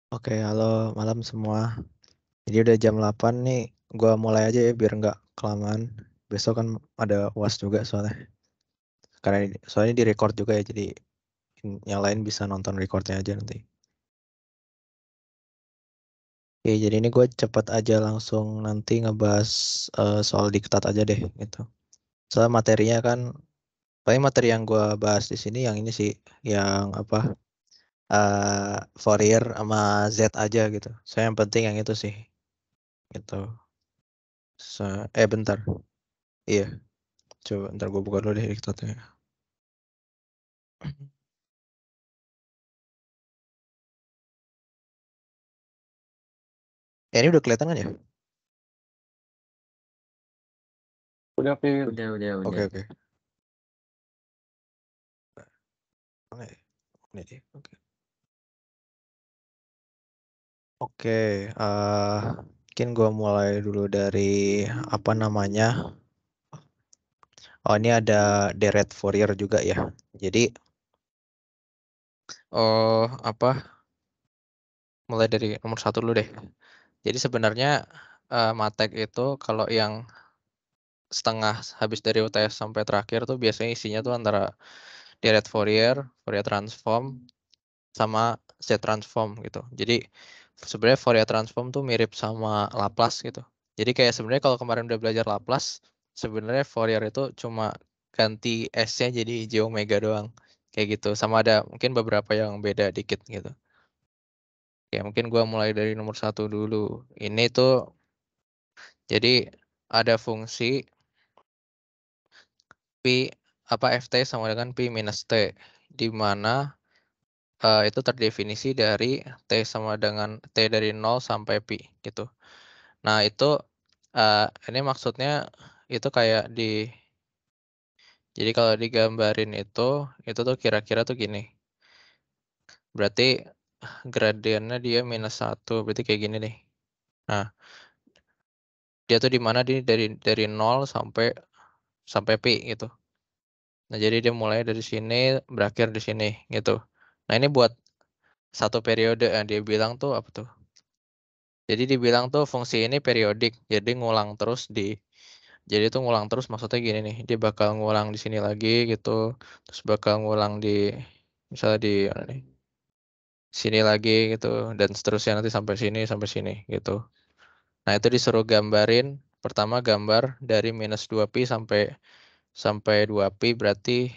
Oke, halo malam semua. Jadi udah jam 8 nih, gua mulai aja ya biar nggak kelamaan. Besok kan ada UAS juga soalnya. Karena soalnya di record juga ya, jadi yang lain bisa nonton recordnya aja nanti. Oke, jadi ini gue cepet aja langsung nanti ngebahas soal diktat aja deh gitu. Soalnya materinya kan, paling materi yang gua bahas di sini yang ini sih, yang apa, Fourier sama Z aja gitu. Saya yang penting yang itu sih, gitu. Bentar. Iya. Coba ntar gue buka dulu deh diktatnya. Ya, ini udah kelihatan kan ya? Udah, Pil. Oke, oke. Oke. Ini deh. Oke. Oke, mungkin gue mulai dulu dari apa namanya? Oh, ini ada deret Fourier juga ya. Jadi, oh apa? Mulai dari nomor satu dulu deh. Jadi sebenarnya matek itu kalau yang setengah habis dari UTS sampai terakhir tuh biasanya isinya tuh antara deret Fourier, Fourier transform, sama Z transform gitu. Jadi sebenarnya Fourier transform tuh mirip sama Laplace gitu. Jadi kayak sebenarnya kalau kemarin udah belajar Laplace, sebenarnya Fourier itu cuma ganti S-nya jadi J omega doang. Kayak gitu. Sama ada mungkin beberapa yang beda dikit gitu. Ya mungkin gua mulai dari nomor satu dulu. Ini tuh jadi ada fungsi Pi ft sama dengan Pi minus T, di mana itu terdefinisi dari T sama dengan T dari 0 sampai Pi gitu. Nah itu ini maksudnya itu kayak jadi kalau digambarin itu tuh kira-kira tuh gini. Berarti gradiennya dia -1, berarti kayak gini nih. Nah, dia tuh di mana dia dari 0 sampai Pi gitu. Nah, jadi dia mulai dari sini, berakhir di sini gitu. Nah, ini buat satu periode yang dia bilang tuh apa tuh? Jadi dibilang tuh fungsi ini periodik, jadi ngulang terus jadi tuh ngulang terus maksudnya gini nih, dia bakal ngulang di sini lagi gitu, terus bakal ngulang di misalnya di mana nih, sini lagi gitu, dan seterusnya nanti sampai sini gitu. Nah itu disuruh gambarin, pertama gambar dari -2pi sampai sampai 2pi berarti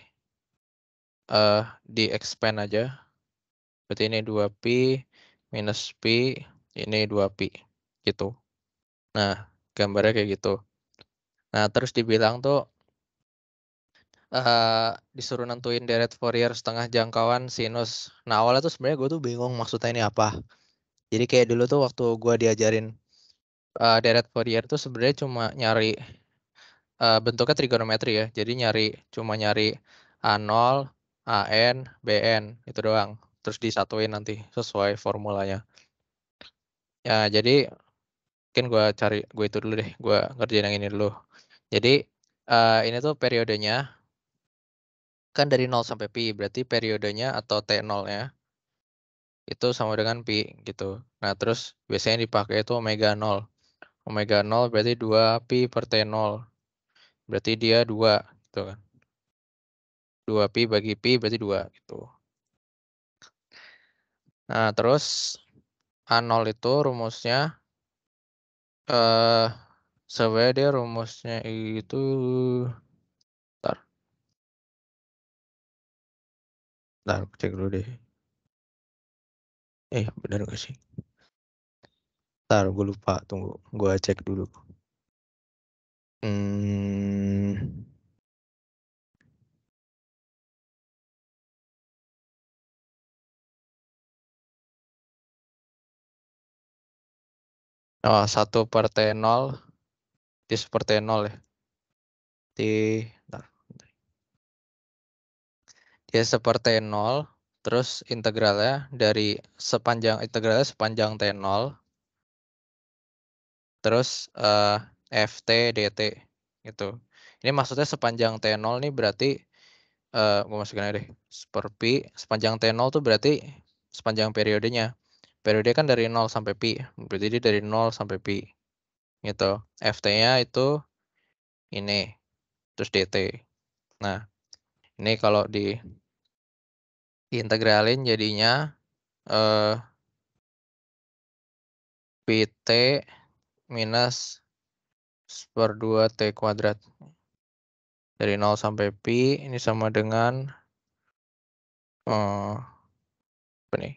di expand aja, berarti ini 2pi minus pi, ini 2pi gitu. Nah gambarnya kayak gitu. Nah terus dibilang tuh disuruh nentuin deret Fourier setengah jangkauan sinus. Nah awalnya tuh sebenarnya gue tuh bingung maksudnya ini apa. Jadi kayak dulu tuh waktu gue diajarin deret Fourier tuh sebenarnya cuma nyari bentuknya trigonometri ya. Jadi cuma nyari A0, AN, BN itu doang. Terus disatuin nanti sesuai formulanya. Ya jadi mungkin gue itu dulu deh. Gue ngerjain yang ini dulu. Jadi ini tuh periodenya kan dari 0 sampai pi, berarti periodenya atau T0-nya itu sama dengan pi gitu. Nah, terus biasanya dipakai itu omega 0. Omega 0 berarti 2 pi per T0. Berarti dia 2 gitu kan. 2 pi bagi pi berarti 2 gitu. Nah, terus A0 itu rumusnya eh sebenarnya dia rumusnya itu bentar. Bentar, aku cek dulu deh. Benar gak sih? Bentar, gue lupa. Tunggu, gue cek dulu. Hmm. Oh, 1 per T0 dis per T0 ya. Bentar. Dia seperti 0, terus integralnya sepanjang T0, terus ft dt gitu. Ini maksudnya sepanjang T0 nih berarti gue masukin aja deh. Per pi sepanjang T0 tuh berarti sepanjang periodenya. periode kan dari 0 sampai pi, berarti dia dari 0 sampai pi, gitu. Ft-nya itu ini, terus dt. Nah, ini kalau diintegralin jadinya pt minus 1/2 t kuadrat. Dari 0 sampai pi, ini sama dengan apa nih?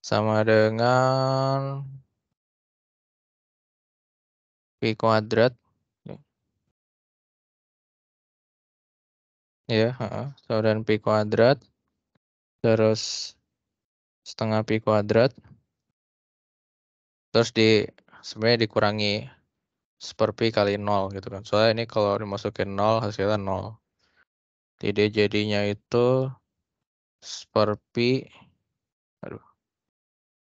Sama dengan pi kuadrat. Ya, sama dengan pi kuadrat. Terus setengah pi kuadrat. Terus sebenarnya dikurangi 1/pi kali 0 gitu kan. Soalnya ini kalau dimasukin 0 hasilnya 0. Jadi jadinya itu 1/pi, aduh,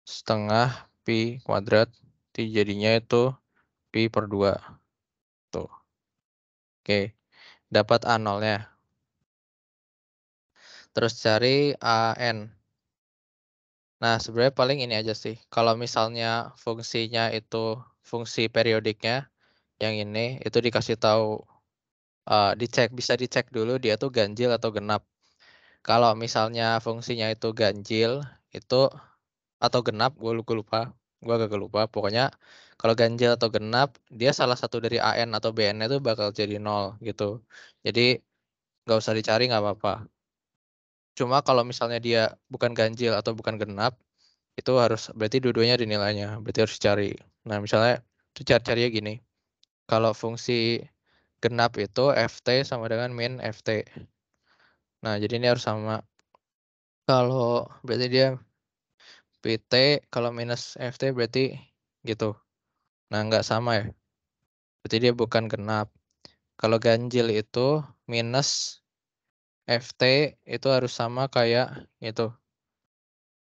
setengah pi kuadrat. Jadi jadinya itu pi per 2. Tuh. Oke, dapat A0-nya. Terus cari AN. Nah, sebenarnya paling ini aja sih. Kalau misalnya fungsinya itu fungsi periodiknya yang ini itu dikasih tahu bisa dicek dulu dia tuh ganjil atau genap. Kalau misalnya fungsinya itu ganjil itu atau genap, gue lupa. Gue agak lupa. Pokoknya kalau ganjil atau genap, dia salah satu dari AN atau BN itu bakal jadi 0 gitu. Jadi nggak usah dicari, nggak apa-apa. Cuma kalau misalnya dia bukan ganjil atau bukan genap, itu harus berarti dua-duanya ada nilainya, berarti harus dicari. Nah, misalnya itu cari-carinya gini. Kalau fungsi genap itu ft sama dengan min ft. Nah, jadi ini harus sama. Kalau berarti dia pt kalau minus ft berarti gitu. Nah, nggak sama ya. Berarti dia bukan genap. Kalau ganjil itu minus ft itu harus sama kayak itu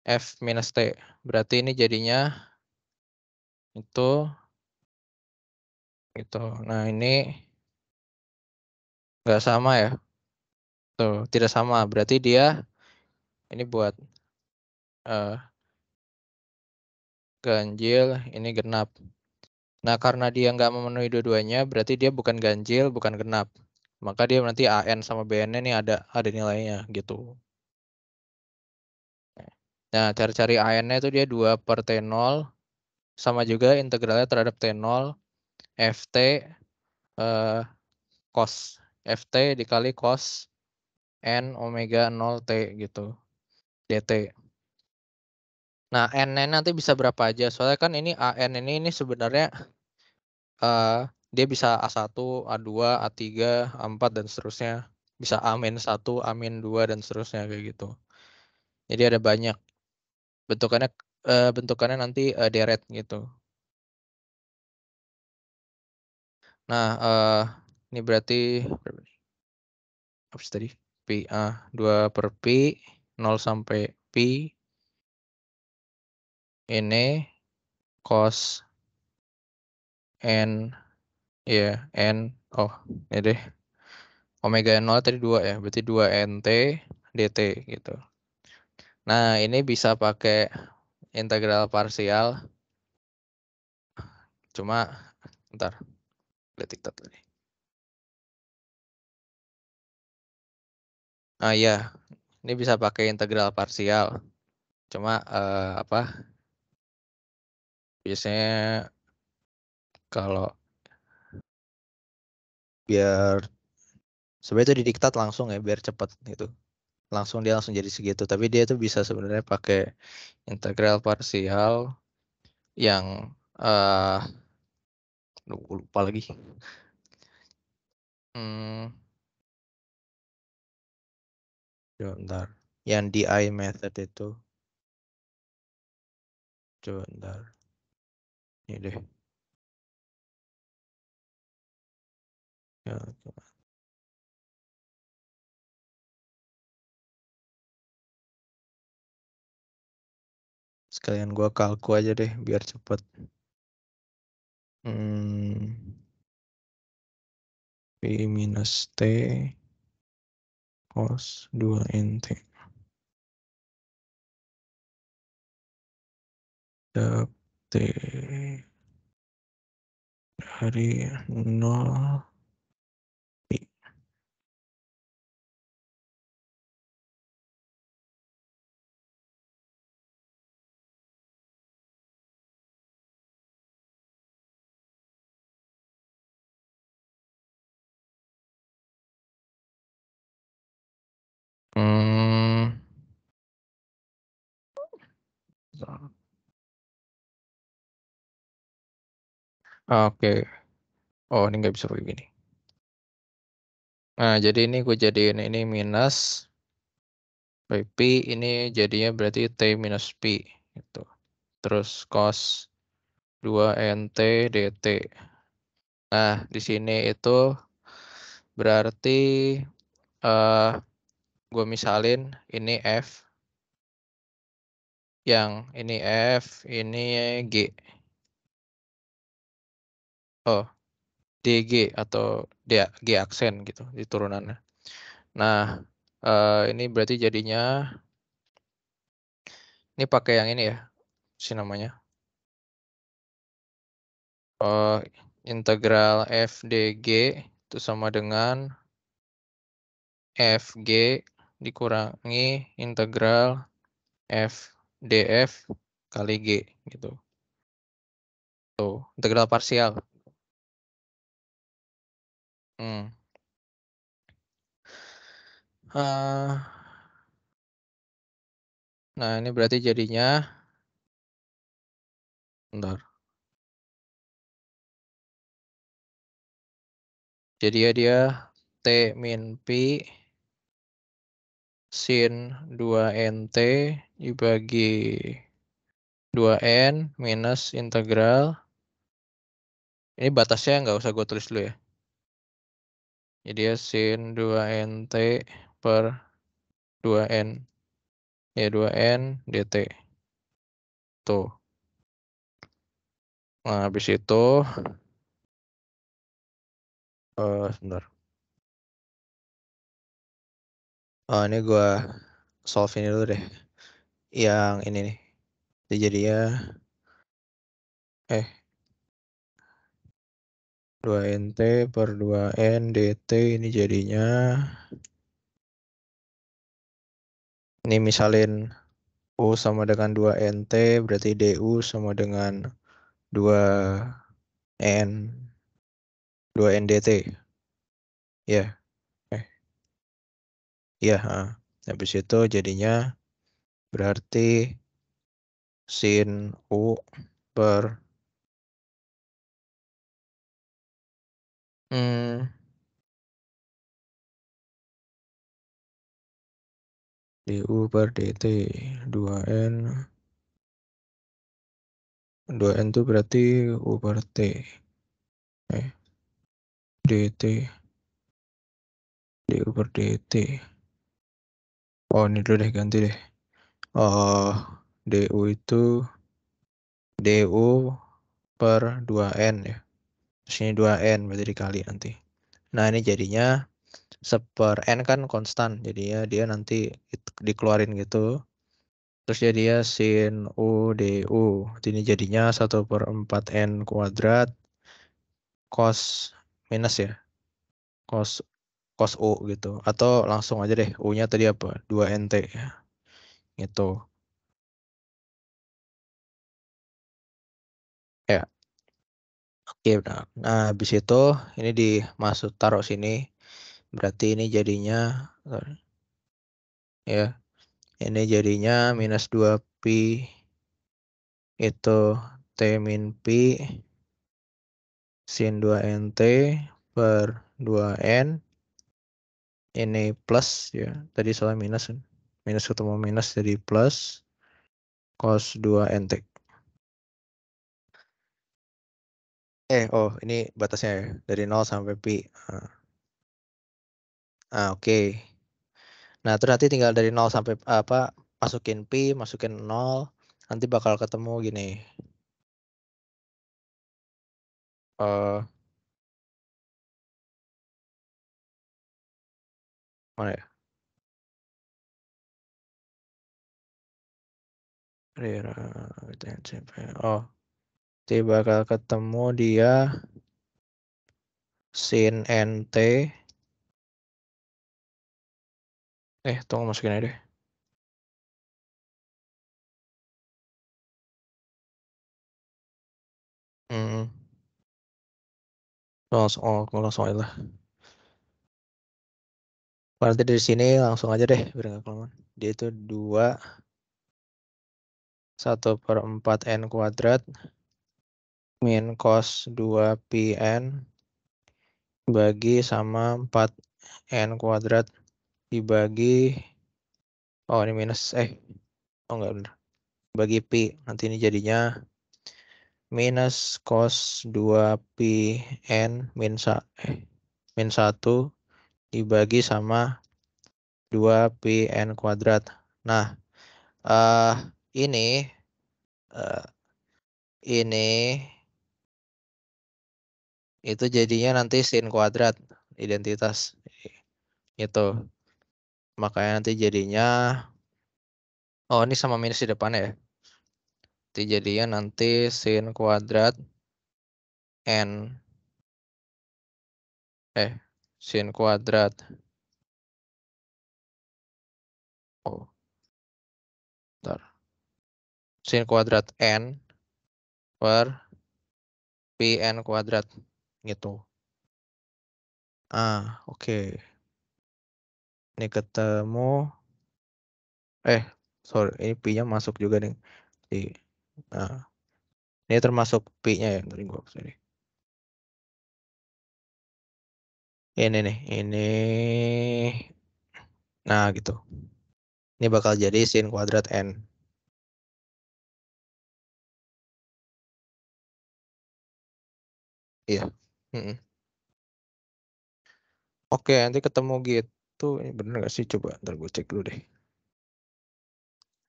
f minus t. Berarti ini jadinya itu gitu. Nah, ini nggak sama ya. Tuh, tidak sama. Berarti dia ini buat ganjil, ini genap. Nah, karena dia nggak memenuhi dua-duanya, berarti dia bukan ganjil, bukan genap. Maka dia nanti AN sama BN-nya nih ada nilainya gitu. Nah, cara cari AN-nya itu dia 2/T0 sama juga integralnya terhadap T0 FT cos FT dikali cos N omega 0T gitu. DT. Nah, N-nya nanti bisa berapa aja? Soalnya kan ini AN ini sebenarnya dia bisa A1, A2, A3, A4 dan seterusnya. Bisa A-1, A-2 dan seterusnya kayak gitu. Jadi ada banyak bentukannya nanti deret gitu. Nah, ini berarti apa sih tadi? Pi 2/pi 0 sampai pi ini cos n ya n ini deh omega n0 tadi 2 ya, berarti 2 nt dt gitu. Nah, ini bisa pakai integral parsial. Cuma ntar lihat TikTok tadi. Iya, ini bisa pakai integral parsial. Cuma apa? Biasanya kalau biar sebenarnya itu didiktat langsung ya biar cepat gitu. Dia langsung jadi segitu. Tapi dia tuh bisa sebenarnya pakai integral parsial yang lupa lagi. Hmm, coba bentar. Yang DI method itu. Coba bentar. Ini deh. Ya, sekalian gua kalku aja deh biar cepet. P minus T cos 2 NT. T dari 0 pi. Oke. Oh, ini nggak bisa begini. Nah, jadi ini gue jadiin ini minus P ini jadinya berarti T minus P gitu. Terus cos 2NT dt. Nah, di sini itu berarti eh gue misalin ini F, yang ini F, ini G. Oh, DG atau G aksen gitu di turunannya. Nah, ini berarti jadinya ini pakai yang ini ya, si namanya. Integral f dg itu sama dengan fg dikurangi integral f df kali g gitu. Tuh, integral parsial. Hmm. Nah, ini berarti jadinya bentar. Jadi dia T min Pi sin 2NT dibagi 2N minus integral. Ini batasnya nggak usah gue tulis dulu ya. Jadi ya sin 2NT per 2N. Ya 2N dt. Tuh. Nah, habis itu sebentar. Oh, ini gue solve ini dulu deh. Yang ini nih. Jadi ya 2NT per 2N dt ini jadinya ini misalin U sama dengan 2NT berarti DU sama dengan 2N 2N dt. Ya, iya, habis itu jadinya berarti sin U per du per dt 2N 2N itu berarti U per T dt du per dt. Oh, ini dulu deh, ganti deh. Oh, du itu du per 2N ya. Terus ini 2N berarti dikali nanti. Nah, ini jadinya seper N kan konstan. Jadinya dia nanti dikeluarin gitu. Terus jadinya sin U du. Ini jadinya 1/4 N kuadrat cos minus ya. Cos cos U gitu. Atau langsung aja deh. U-nya tadi apa? 2NT ya. Gitu. Ya. Oke, nah, habis itu ini dimasuk taruh sini. Berarti ini jadinya ya. Ini jadinya minus 2pi itu T min pi sin 2NT per 2N. Ini plus ya. Tadi soalnya minus kan. Minus ketemu minus jadi plus cos 2NT. Ini batasnya ya. Dari 0 sampai pi. Oke. Nah, terus nanti tinggal dari 0 sampai apa, masukin pi, masukin 0, nanti bakal ketemu gini. Eh Mana ya? Oh, T bakal ketemu dia sin NT. Tunggu masukin aja deh. Hmm. Langsung aja lah. Nanti dari sini langsung aja deh, biar nggak kelamaan. Dia itu 2 1/4 N kuadrat min cos 2 Pn bagi sama 4 N kuadrat dibagi, oh ini minus, oh enggak bener, bagi Pi. Nanti ini jadinya minus cos 2 Pn min 1 dibagi sama 2 Pn kuadrat. Nah, eh ini eh, ini itu jadinya nanti sin kuadrat identitas itu. Makanya nanti jadinya, oh ini sama minus di depan ya. Nanti jadinya nanti sin kuadrat n sin kuadrat, oh bentar, sin kuadrat n per Pn kuadrat gitu. Oke. Ini ketemu, sorry, ini Pi-nya masuk juga nih. Nah, ini termasuk Pi-nya ya. Tadi gua kesini. Ini nih, ini. Nah, gitu. Ini bakal jadi sin kuadrat N. Iya. Mm-mm. Oke, nanti ketemu gitu. Ini bener gak sih? Coba ntar gue cek dulu deh.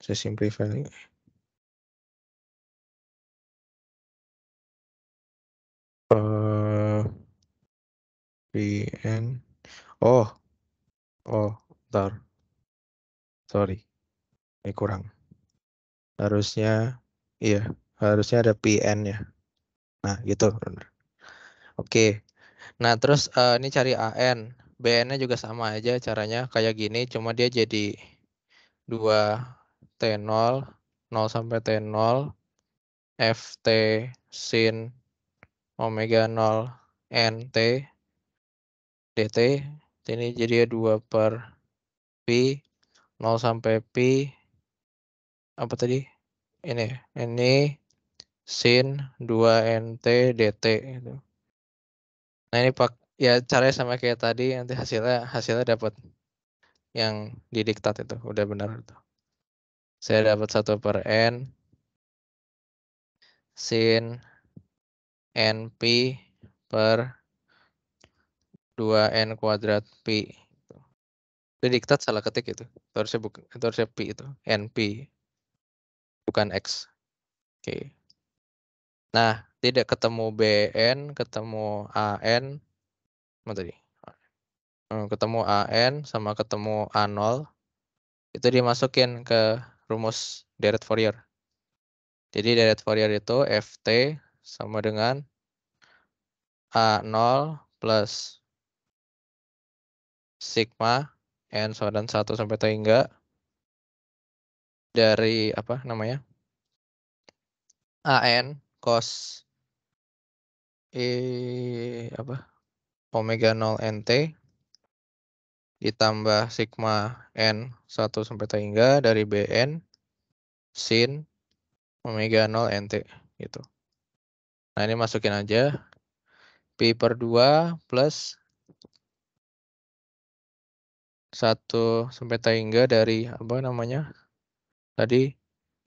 Saya simplify lagi. Pn. Oh, ntar. Sorry, ini kurang. Harusnya, iya, harusnya ada Pn ya. Nah, gitu. Bener. Oke. Nah, terus ini cari AN. BN-nya juga sama aja caranya kayak gini, cuma dia jadi 2T0, 0 sampai T0, FT sin omega 0 NT DT. Ini jadi 2 per Pi, 0 sampai Pi, apa tadi? Ini sin 2 NT DT gitu. Nah, ini ya caranya sama kayak tadi, nanti hasilnya dapat yang didiktat itu udah benar itu. Saya dapat 1 per N sin NP per 2N kuadrat Pi. Itu diktat salah ketik itu. Itu harusnya Pi itu. NP bukan X. Oke. Nah, tidak ketemu BN, ketemu AN. Apa tadi? Ketemu AN sama ketemu A0. Itu dimasukin ke rumus deret Fourier. Jadi deret Fourier itu FT sama dengan A0 plus sigma n dan 1 sampai T hingga dari apa namanya? AN cos apa? Omega 0 NT ditambah sigma n 1 sampai T hingga dari BN sin omega 0 NT gitu. Nah, ini masukin aja Pi per 2 plus 1 sampai T hingga dari apa namanya? Tadi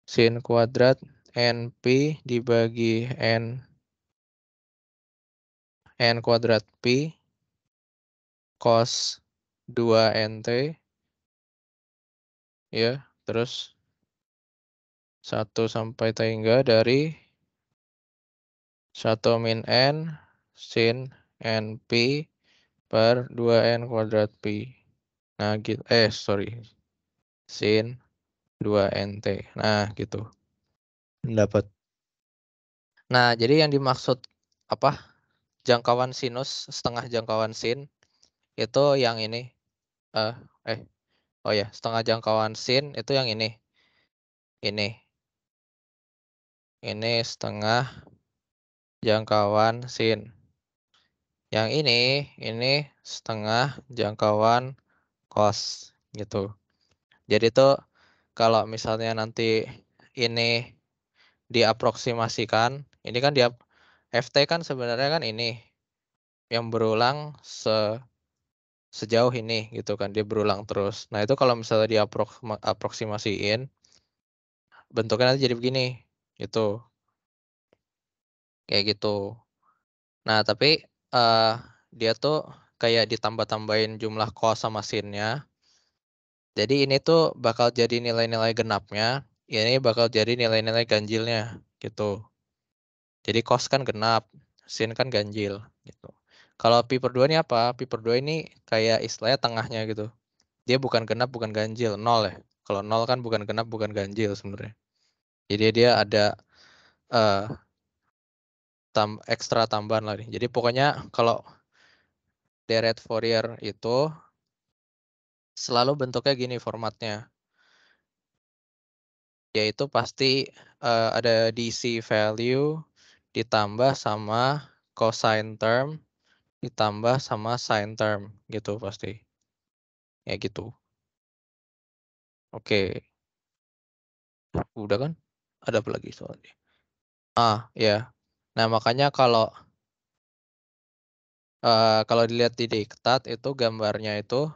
sin kuadrat NP dibagi N kuadrat Pi cos 2 NT ya, terus 1 sampai T hingga dari 1 min N sin NP per 2N kuadrat Pi. Nah, gitu. Sorry. Sin 2NT. Nah, gitu. Dapat. Nah, jadi yang dimaksud apa? Jangkauan sinus setengah jangkauan sin itu yang ini. Eh, oh ya, setengah jangkauan sin itu yang ini. Ini. Ini setengah jangkauan sin. Yang ini setengah jangkauan cos gitu. Jadi tuh kalau misalnya nanti ini diaproksimasikan, ini kan FT kan sebenarnya kan ini yang berulang sejauh ini gitu kan, dia berulang terus. Nah, itu kalau misalnya diaproksimasiin bentuknya nanti jadi begini. Gitu. Kayak gitu. Nah, tapi dia tuh kayak ditambah-tambahin jumlah cos sama sin-nya. Jadi ini tuh bakal jadi nilai-nilai genapnya, ini bakal jadi nilai-nilai ganjilnya gitu. Jadi cos kan genap, sin kan ganjil gitu. Kalau pi per 2 ini apa? Pi per 2 ini kayak istilahnya tengahnya gitu. Dia bukan genap, bukan ganjil, nol ya. Kalau nol kan bukan genap, bukan ganjil sebenarnya. Jadi dia ada eh ekstra tambahan lah nih. Jadi pokoknya kalau deret Fourier itu selalu bentuknya gini formatnya. Yaitu pasti ada DC value ditambah sama cosine term ditambah sama sine term gitu pasti. Ya gitu. Oke, udah kan? Ada apa lagi soalnya? Ya. Nah, makanya kalau dilihat di diktat itu gambarnya itu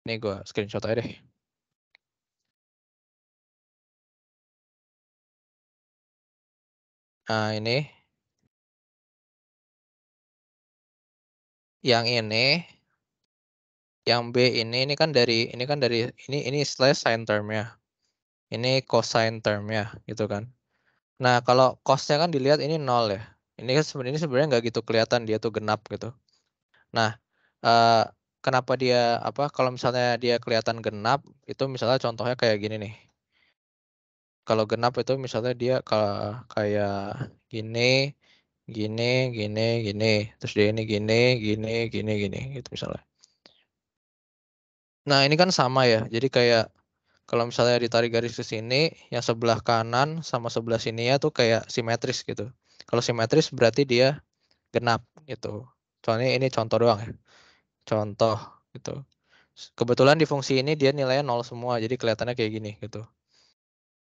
ini gue screenshot aja deh. Nah, ini yang yang B ini kan dari ini slash sine term-nya. Ini cosine term-nya gitu kan. Nah, kalau cos-nya kan dilihat ini 0 ya. Ini kan sebenarnya nggak gitu kelihatan dia tuh genap gitu. Nah, eh, kenapa dia kalau misalnya dia kelihatan genap itu misalnya contohnya kayak gini nih. Kalau genap itu misalnya dia kayak gini, gini, gini, gini, terus dia ini gini, gini, gini, gini gitu misalnya. Nah, ini kan sama ya. Jadi kayak kalau misalnya ditarik garis ke sini, yang sebelah kanan sama sebelah sininya tuh kayak simetris gitu. Kalau simetris berarti dia genap gitu. Soalnya ini contoh doang ya. Contoh gitu. Kebetulan di fungsi ini dia nilainya 0 semua, jadi kelihatannya kayak gini gitu.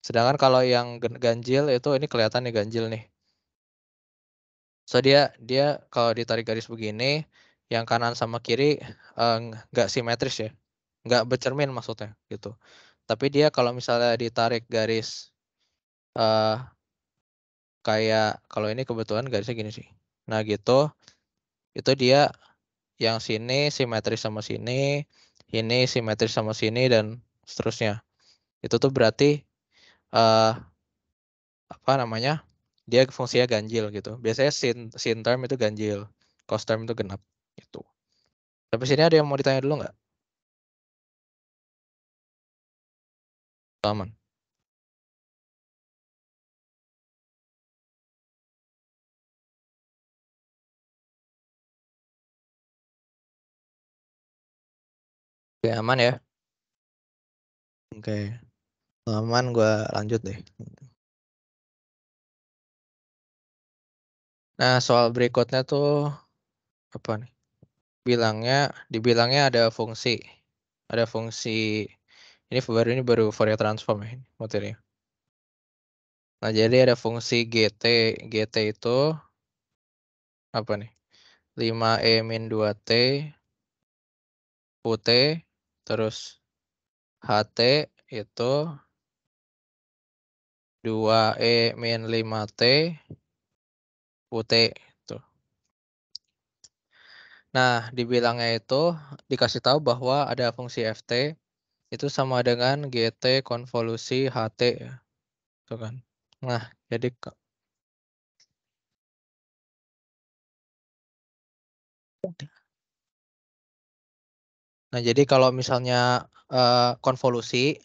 Sedangkan kalau yang ganjil itu ini kelihatan nih ganjil nih. So dia kalau ditarik garis begini, yang kanan sama kiri nggak simetris ya. Nggak bercermin maksudnya gitu. Tapi dia kalau misalnya ditarik garis eh kayak kalau ini kebetulan garisnya gini sih. Nah gitu, itu dia yang sini simetris sama sini, ini simetris sama sini dan seterusnya. Itu tuh berarti eh apa namanya? Dia fungsinya ganjil gitu. Biasanya sin term itu ganjil, cos term itu genap gitu. Tapi sini ada yang mau ditanya dulu nggak? Aman. Oke, aman ya. Oke, aman gue lanjut deh. Nah, soal berikutnya tuh apa nih? Dibilangnya ada fungsi. Ada fungsi ini baru Fourier transform ya ini materinya. Nah, jadi ada fungsi GT. GT itu apa nih? 5E min 2T UT terus HT itu 2E min 5T UT tuh. Nah, dibilangnya itu dikasih tahu bahwa ada fungsi FT itu sama dengan GT konvolusi HT ya. Tuh kan. Nah, jadi kalau misalnya konvolusi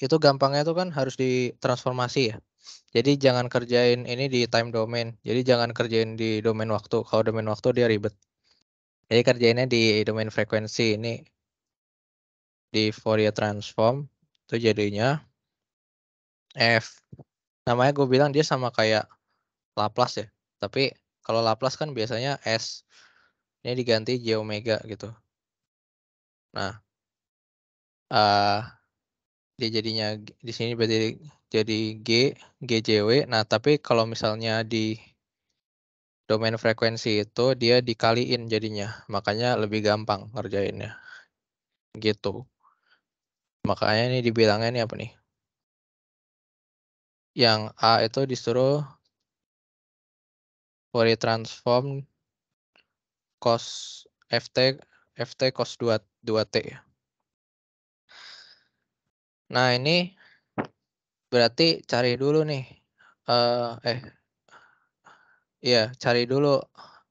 itu gampangnya tuh kan harus ditransformasi ya. Jadi jangan kerjain ini di time domain. Jadi jangan kerjain di domain waktu. Kalau domain waktu dia ribet. Jadi kerjainnya di domain frekuensi. Ini di Fourier transform itu jadinya F. Namanya gue bilang dia sama kayak Laplace ya. Tapi kalau Laplace kan biasanya S. Ini diganti J omega gitu. Nah, dia jadinya di sini berarti jadi GJW. Nah, tapi kalau misalnya di domain frekuensi itu dia dikaliin jadinya. Makanya lebih gampang ngerjainnya. Gitu. Makanya ini dibilangnya ini apa nih? Yang A itu disuruh Fourier transform cos FT cos 2T ya. Nah, ini berarti cari dulu nih. Iya, cari dulu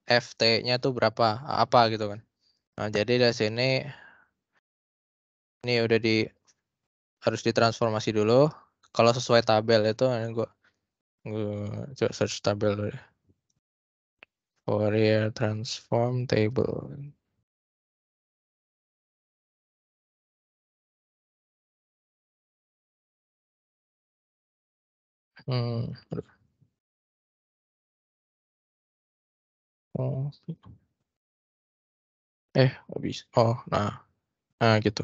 FT-nya tuh berapa, apa gitu kan. Nah, jadi dari sini ini udah harus ditransformasi dulu. Kalau sesuai tabel itu gue coba search tabel dulu deh. Fourier transform table. Aduh. Oh, habis. Oh, nah gitu.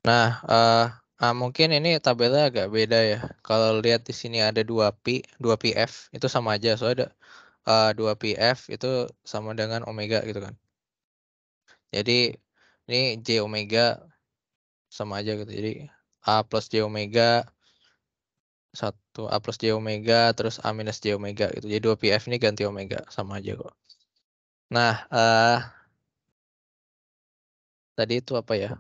Nah, mungkin ini tabelnya agak beda ya. Kalau lihat di sini ada 2 PF itu sama aja. Soalnya ada 2 PF itu sama dengan omega gitu kan. Jadi ini J omega sama aja gitu. Jadi A plus J omega 1 A plus J omega terus A minus J omega gitu. Jadi 2 PF ini ganti omega sama aja kok. Nah, tadi itu apa ya?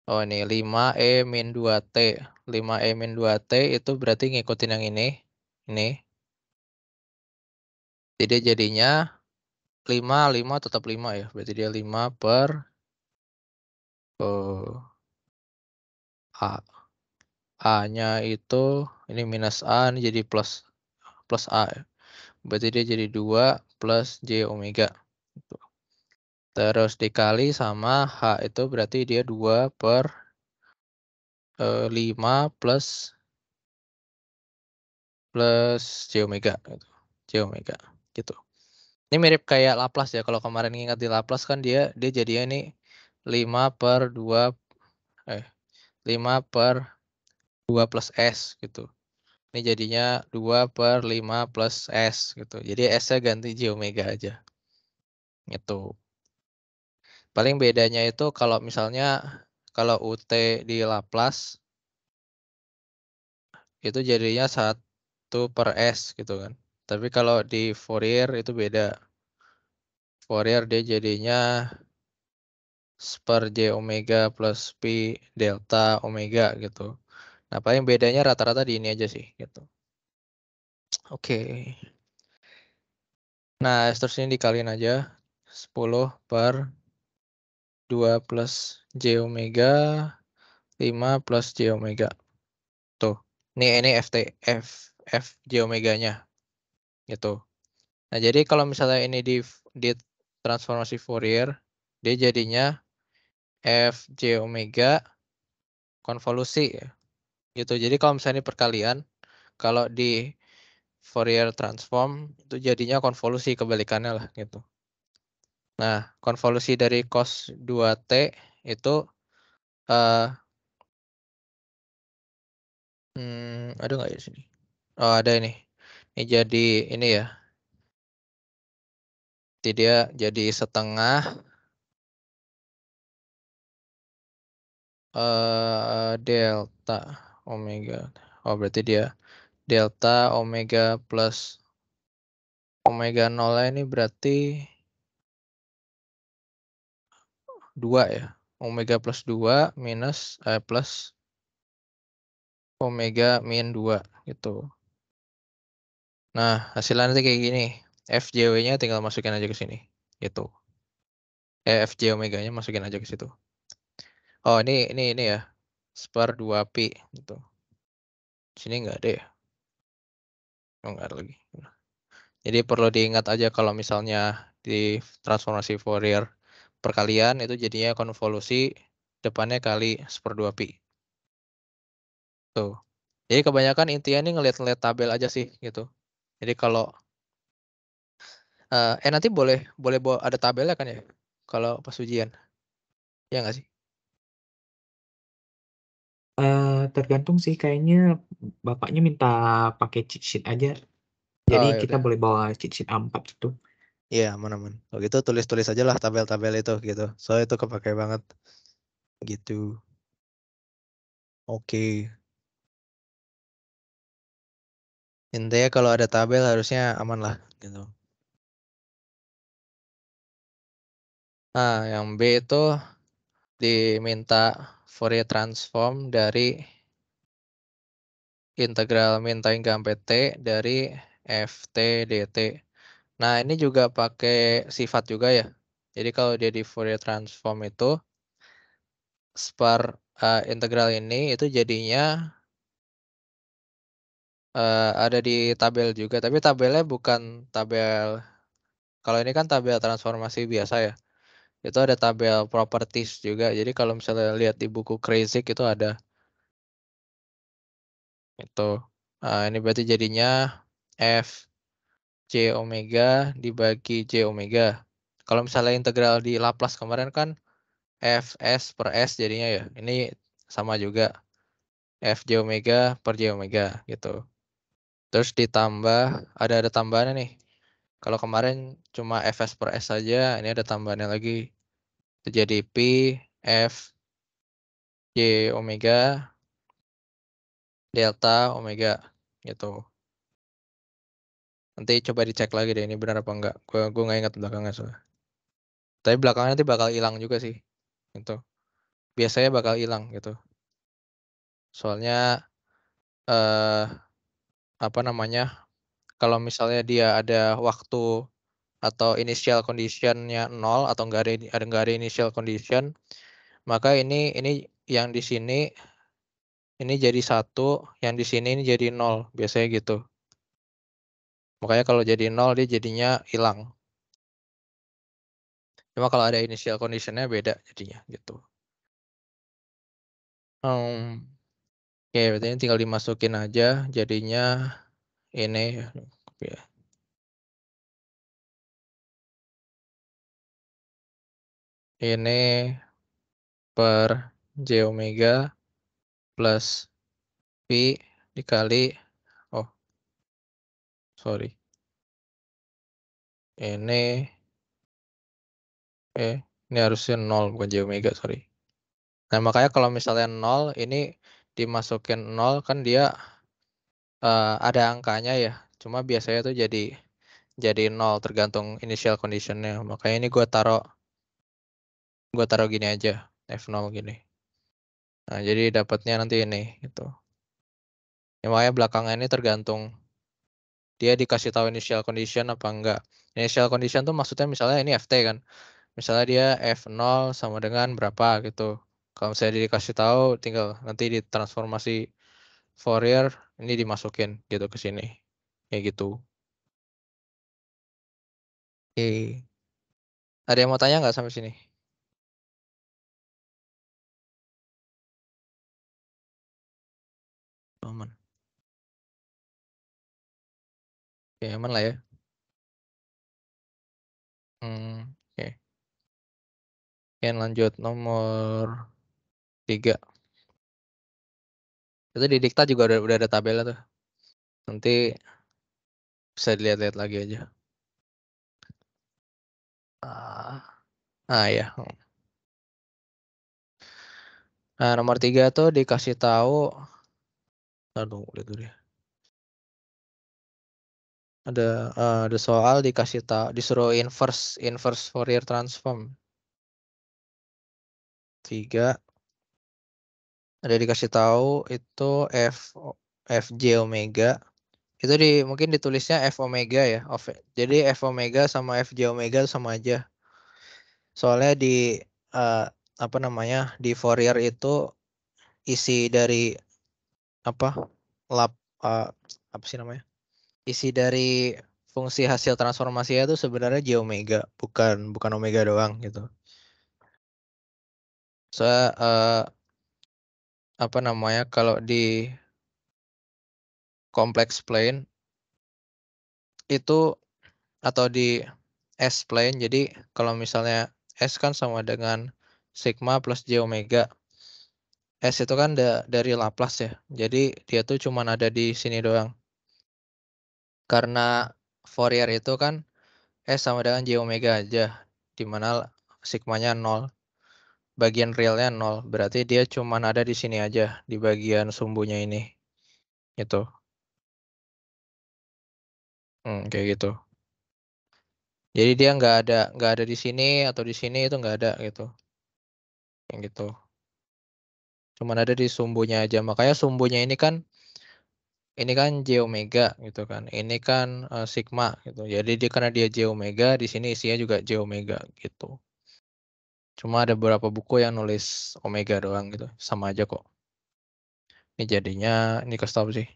Oh, ini 5E min 2T. 5E min 2T itu berarti ngikutin yang ini. Ini. Jadi jadinya 5 tetap 5 ya. Berarti dia 5 per A. A-nya itu ini minus A, ini jadi plus A ya. Berarti dia jadi 2 plus J omega. Terus dikali sama H itu berarti dia 2 per 5 plus J omega gitu. J omega gitu. Ini mirip kayak Laplace ya. Kalau kemarin ingat di Laplace kan dia jadinya ini 5 per 2 5 per 2 plus S gitu. Ini jadinya 2 per 5 plus S gitu. Jadi S-nya ganti J omega aja. Gitu. Paling bedanya itu kalau misalnya kalau UT di Laplace itu jadinya 1 per S gitu kan. Tapi kalau di Fourier itu beda. Fourier dia jadinya per J omega plus P delta omega gitu. Nah, paling bedanya rata-rata di ini aja sih gitu. Oke. Nah, terus ini dikaliin aja 10 per 2 plus J omega 5 plus J omega. Tuh. Ini F J omeganya gitu. Nah, jadi kalau misalnya ini di transformasi Fourier, dia jadinya F J omega konvolusi ya. Gitu. Jadi kalau misalnya ini perkalian, kalau di Fourier transform itu jadinya konvolusi kebalikannya lah gitu. Nah, konvolusi dari cos 2T itu ada nggak ya sini? Oh, ada ini. Ini jadi ini ya. Jadi dia jadi setengah delta omega. Oh, berarti dia delta omega plus omega 0 ini berarti 2 ya. Omega plus 2 minus plus omega min 2 gitu. Nah, hasilnya nanti kayak gini. FJW-nya tinggal masukin aja ke sini. Gitu. FJ omega-nya masukin aja ke situ. Oh, ini ya. Seper 2pi gitu. Sini nggak ada ya? Oh, nggak ada lagi. Jadi perlu diingat aja kalau misalnya di transformasi Fourier perkalian itu jadinya konvolusi depannya kali seper 2pi. Tuh. Jadi kebanyakan intinya nih ngeliat-ngeliat tabel aja sih gitu. Jadi kalau nanti boleh bawa ada tabelnya kan ya? Kalau pas ujian. Ya nggak sih? Tergantung sih, kayaknya bapaknya minta pakai cheat sheet aja. Jadi Oh, ya kita udah. boleh bawa cheat sheet A4 gitu. Iya, aman-aman. Kalau gitu tulis-tulis aja lah tabel-tabel itu gitu. Soalnya itu kepake banget. Gitu. Oke. Intinya kalau ada tabel harusnya aman lah gitu. Nah, yang B itu diminta Fourier transform dari integral min tan sampai T dari Ft dt. Nah, ini juga pakai sifat juga ya. Jadi kalau dia di Fourier transform itu integral ini itu jadinya ada di tabel juga, tapi tabelnya bukan tabel. Kalau ini kan tabel transformasi biasa ya. Itu ada tabel properties juga. Jadi kalau misalnya lihat di buku Kreyszig itu ada itu. Ini berarti jadinya F J omega dibagi J omega. Kalau misalnya integral di Laplace kemarin kan F S per S jadinya ya. Ini sama juga F J omega per J omega gitu. Terus ditambah ada tambahannya nih. Kalau kemarin cuma Fs per S saja, ini ada tambahannya lagi. Itu jadi Pi F J omega delta omega gitu. Nanti coba dicek lagi deh ini benar apa enggak. Gue nggak ingat belakangnya soalnya. Tapi belakangnya nanti bakal hilang juga sih. Gitu. Biasanya bakal hilang gitu. Soalnya eh apa namanya? Kalau misalnya dia ada waktu atau initial conditionnya 0 atau nggak ada initial condition, maka ini yang di sini ini jadi 1, yang di sini ini jadi 0, biasanya gitu. Makanya kalau jadi 0 dia jadinya hilang. Cuma kalau ada initial conditionnya beda jadinya gitu. Oke, berarti ini tinggal dimasukin aja jadinya ini ya. Ini per J omega plus Pi dikali oh sorry ini ini harusnya 0 bukan J omega sorry. Nah makanya kalau misalnya 0 ini dimasukin 0 kan dia ada angkanya ya. Cuma biasanya tuh jadi 0 tergantung initial conditionnya. Makanya ini gue taruh gini aja F0 gini. Nah jadi dapatnya nanti ini gitu. Ya, makanya belakangnya ini tergantung dia dikasih tahu initial condition apa enggak. Initial condition tuh maksudnya misalnya ini FT kan. Misalnya dia F0 sama dengan berapa gitu. Kalau misalnya dia dikasih tahu tinggal nanti ditransformasi Fourier ini dimasukin gitu ke sini. Kayak gitu. Oke. Ada yang mau tanya nggak sampai sini? Aman. Oke, aman lah ya. Oke. Oke, lanjut nomor 3. Itu di dikta juga udah ada tabelnya tuh. Nanti bisa dilihat-lihat lagi aja. Ya. Nah, nomor 3 tuh dikasih tahu. Aduh, lihat dulu ya. Ada soal dikasih tahu disuruh inverse Fourier transform. 3 ada dikasih tahu itu Fj omega. Itu mungkin ditulisnya F omega ya. Jadi F omega sama Fj omega sama aja. Soalnya apa namanya, di Fourier itu isi dari apa apa sih namanya, isi dari fungsi hasil transformasinya itu sebenarnya j omega, bukan omega doang gitu. Apa namanya, kalau di complex plane itu atau di S plane, jadi kalau misalnya S kan sama dengan sigma plus j omega. S itu kan dari Laplace ya. Jadi dia tuh cuma ada di sini doang. Karena Fourier itu kan S sama dengan j omega aja, di mana sigmanya 0. Bagian realnya 0. Berarti dia cuma ada di sini aja, di bagian sumbunya ini. Itu. Kayak gitu. Jadi dia nggak ada di sini atau di sini, itu nggak ada gitu. Yang gitu. Cuma ada di sumbunya aja. Makanya sumbunya ini kan j omega gitu kan. Ini kan sigma gitu. Jadi karena dia j omega, di sini isinya juga j omega gitu. Cuma ada beberapa buku yang nulis omega doang gitu. Sama aja kok. Ini jadinya, ini kasih tau sih.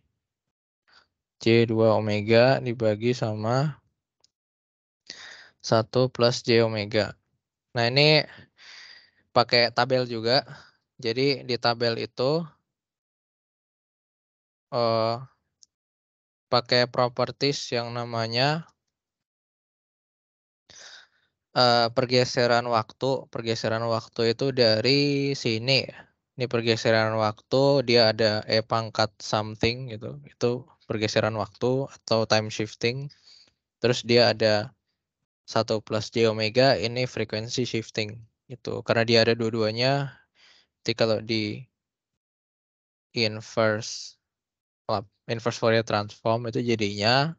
J2 omega dibagi sama 1 plus J omega. Nah ini pakai tabel juga. Jadi di tabel itu pakai properties yang namanya pergeseran waktu. Pergeseran waktu itu dari sini. Ini pergeseran waktu, dia ada E pangkat something gitu. Itu pergeseran waktu atau time shifting. Terus dia ada 1 plus J omega, ini frekuensi shifting. Itu karena dia ada dua-duanya. Jadi kalau di inverse Fourier transform itu jadinya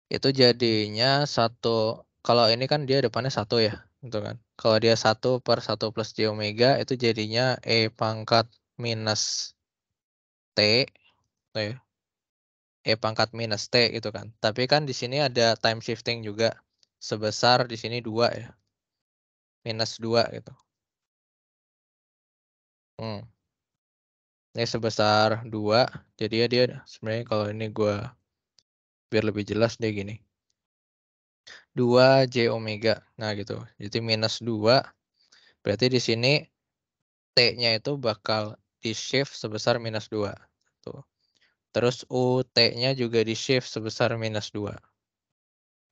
itu jadinya kalau ini kan dia depannya 1 ya, gitu kan. Kalau dia 1 per 1 plus J omega itu jadinya E pangkat minus T, ya. E pangkat minus T gitu kan. Tapi kan di sini ada time shifting juga sebesar di sini 2 ya. Minus 2 gitu. Ini sebesar 2. Jadi ya dia sebenarnya kalau ini biar lebih jelas dia gini. 2 J omega. Nah gitu. Jadi minus 2. Berarti di sini T-nya itu bakal di shift sebesar minus 2. Tuh. Terus UT-nya juga di shift sebesar minus 2.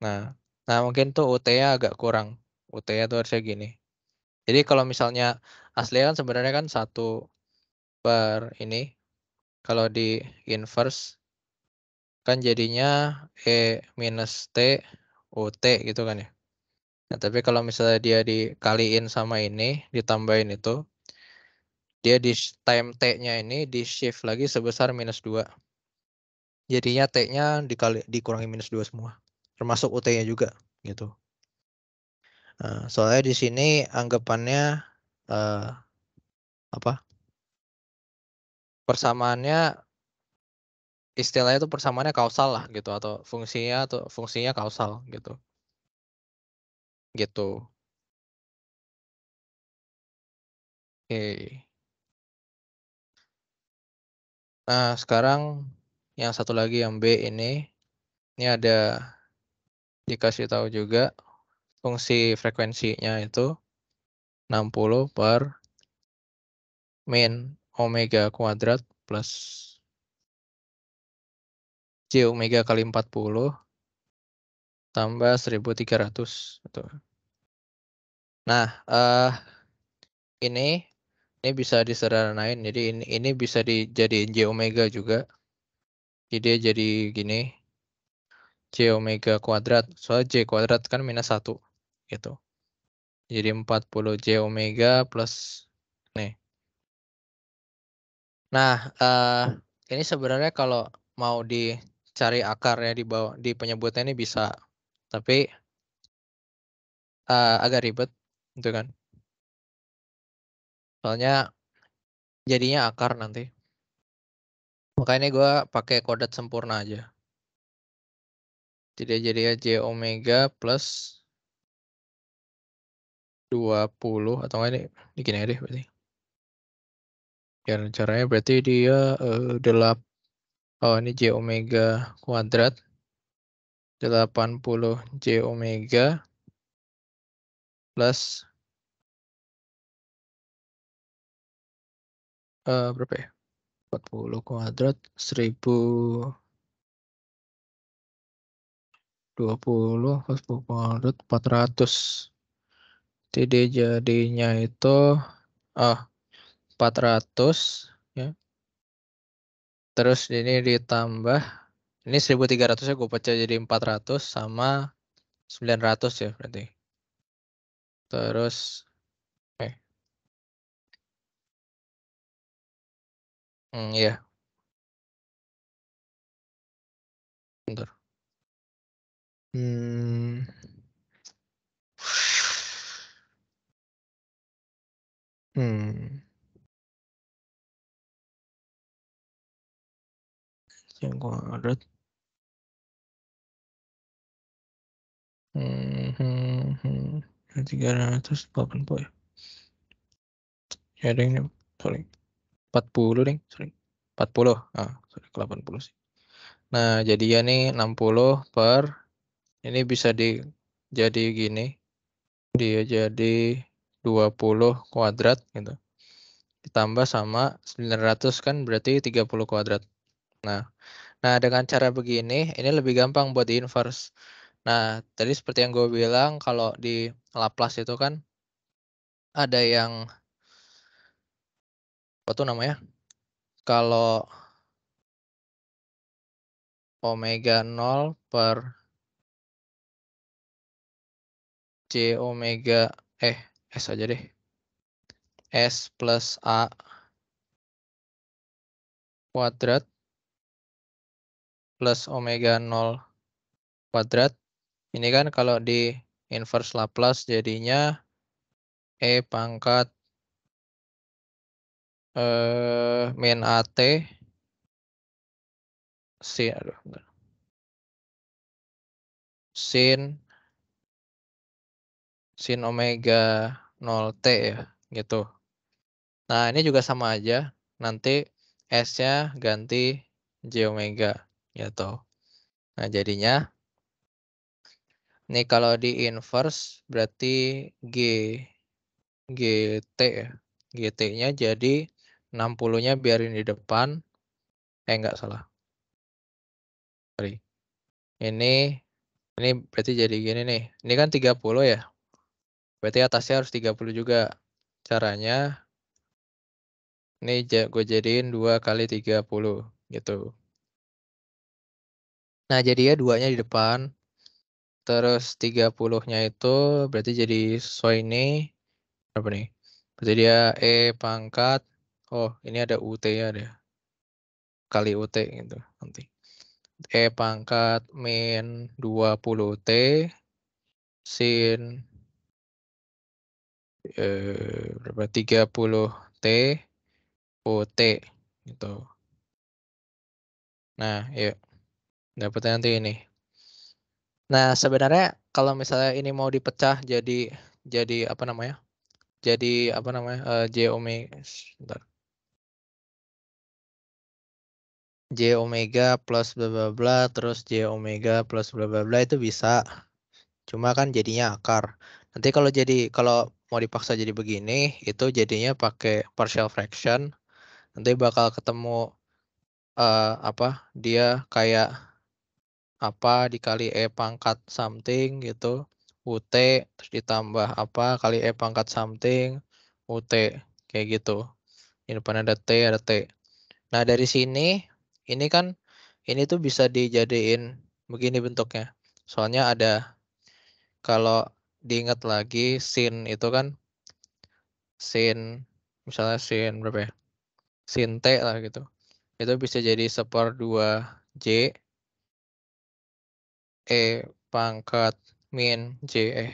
Nah mungkin tuh UT-nya agak kurang. UT-nya tuh harusnya gini. Jadi kalau misalnya aslinya kan sebenarnya kan 1 per ini. Kalau di inverse kan jadinya E minus T UT gitu kan ya. Nah, tapi kalau misalnya dia dikaliin sama ini, ditambahin itu, dia di time T-nya ini di shift lagi sebesar minus 2. Jadinya T-nya dikurangi minus 2 semua. Termasuk UT-nya juga gitu. Nah, soalnya di sini anggapannya persamaannya, istilahnya itu persamaannya kausal lah gitu, atau fungsinya kausal gitu. Gitu. Oke. Nah, sekarang yang satu lagi yang B ini ada dikasih tahu juga fungsi frekuensinya itu 60 per min omega kuadrat plus J omega kali 40 tambah 1300 gitu. Nah, ini bisa disederhanain. Jadi ini bisa dijadiin J omega juga. Jadi dia jadi gini. J omega kuadrat. Soalnya J kuadrat kan minus 1 gitu. Jadi 40 J omega plus nih. Nah, ini sebenarnya kalau mau dicari akarnya di penyebutnya ini bisa. Tapi agak ribet gitu kan. Soalnya jadinya akar nanti. Makanya gue pakai kodat sempurna aja. Jadi J omega plus 20 atau enggak ini gini aja deh berarti. Dan caranya berarti dia ini J omega kuadrat 80 J omega plus berapa ya? 40 kuadrat 1020 plus 10 kuadrat 400. Jadi jadinya itu 400 ya. Terus ini ditambah ini 1300 ya gue pecah jadi 400 sama 900 ya berarti. Terus iya. Bentar. Yang kuadrat. 380 ya. Ya deh ini sorry. 40 deh, sorry. 40. Sorry 80 sih. Nah, jadi ya nih 60 per ini bisa jadi gini. Dia jadi 20 kuadrat gitu. Ditambah sama 900 kan berarti 30 kuadrat. Nah, dengan cara begini ini lebih gampang buat di inverse. Nah, tadi seperti yang gue bilang kalau di Laplace itu kan ada yang apa tuh namanya? Kalau omega 0 per J omega S aja deh. S plus A kuadrat plus omega 0 kuadrat. Ini kan kalau di inverse Laplace jadinya E pangkat min AT sin omega 0T ya gitu. Nah, ini juga sama aja. Nanti S-nya ganti J omega gitu. Nah, jadinya nih kalau di inverse berarti GT ya. GT-nya jadi 60-nya biarin di depan. Enggak salah. Sorry. Ini berarti jadi gini nih. Ini kan 30 ya. Berarti atasnya harus 30 juga. Caranya ini gue jadiin 2 kali 30 gitu. Nah, jadi ya 2-nya di depan. Terus 30-nya itu berarti jadi sesuai ini berapa nih? Berarti dia E pangkat. Oh, ini ada UT-nya deh. Kali UT gitu nanti. E pangkat min 20T sin berapa 30T UT gitu. Nah, yuk dapetnya nanti ini. Nah, sebenarnya kalau misalnya ini mau dipecah jadi apa namanya? Jadi apa namanya? J omega bentar. J omega plus bla bla bla terus J omega plus bla bla bla itu bisa. Cuma kan jadinya akar. Nanti kalau mau dipaksa jadi begini itu jadinya pakai partial fraction. Nanti bakal ketemu apa? Dia kayak apa dikali E pangkat something gitu. UT terus ditambah apa kali E pangkat something UT kayak gitu. Di depan ada T. Nah, dari sini ini kan ini tuh bisa dijadiin begini bentuknya. Soalnya ada kalau diingat lagi sin itu kan sin misalnya sin berapa ya? Sin T lah gitu. Itu bisa jadi 1/2 J E pangkat min J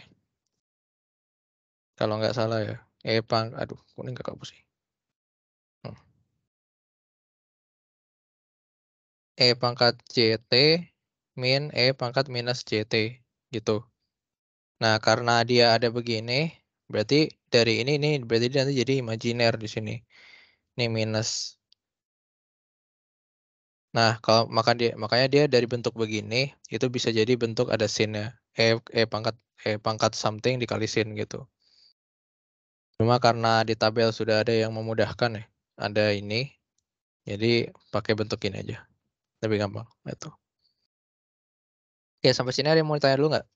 kalau nggak salah ya. Aduh, kuning nggak kapus sih. E pangkat JT min E pangkat minus JT gitu. Nah, karena dia ada begini, berarti dari ini berarti dia nanti jadi imajiner di sini. Ini minus. Nah, kalau makanya dia dari bentuk begini itu bisa jadi bentuk ada sin-nya. E pangkat something dikali sin gitu. Cuma karena di tabel sudah ada yang memudahkan ya. Ada ini. Jadi pakai bentuk ini aja. Lebih gampang gitu. Oke, sampai sini ada yang mau ditanya dulu nggak?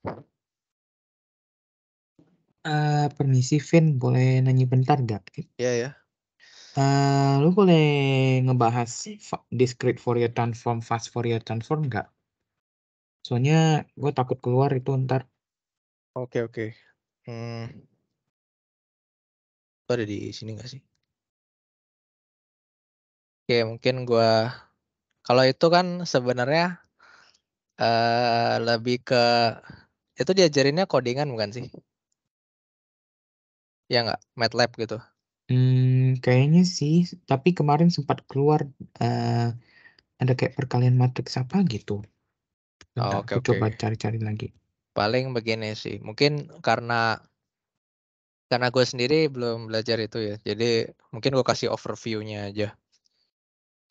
Permisi Vin, boleh nanya bentar gak? Iya ya. Lu boleh ngebahas discrete Fourier transform, fast Fourier transform nggak? Soalnya gue takut keluar itu ntar. Oke. Itu ada di sini nggak sih? Oke, mungkin kalau itu kan sebenarnya lebih ke itu diajarinnya codingan bukan sih? Ya nggak, MATLAB gitu. Kayaknya sih, tapi kemarin sempat keluar ada kayak perkalian matriks apa gitu. Bentar, Oke. aku coba cari-cari lagi. Paling begini sih. Mungkin karena gue sendiri belum belajar itu ya. Jadi mungkin gue kasih overview-nya aja.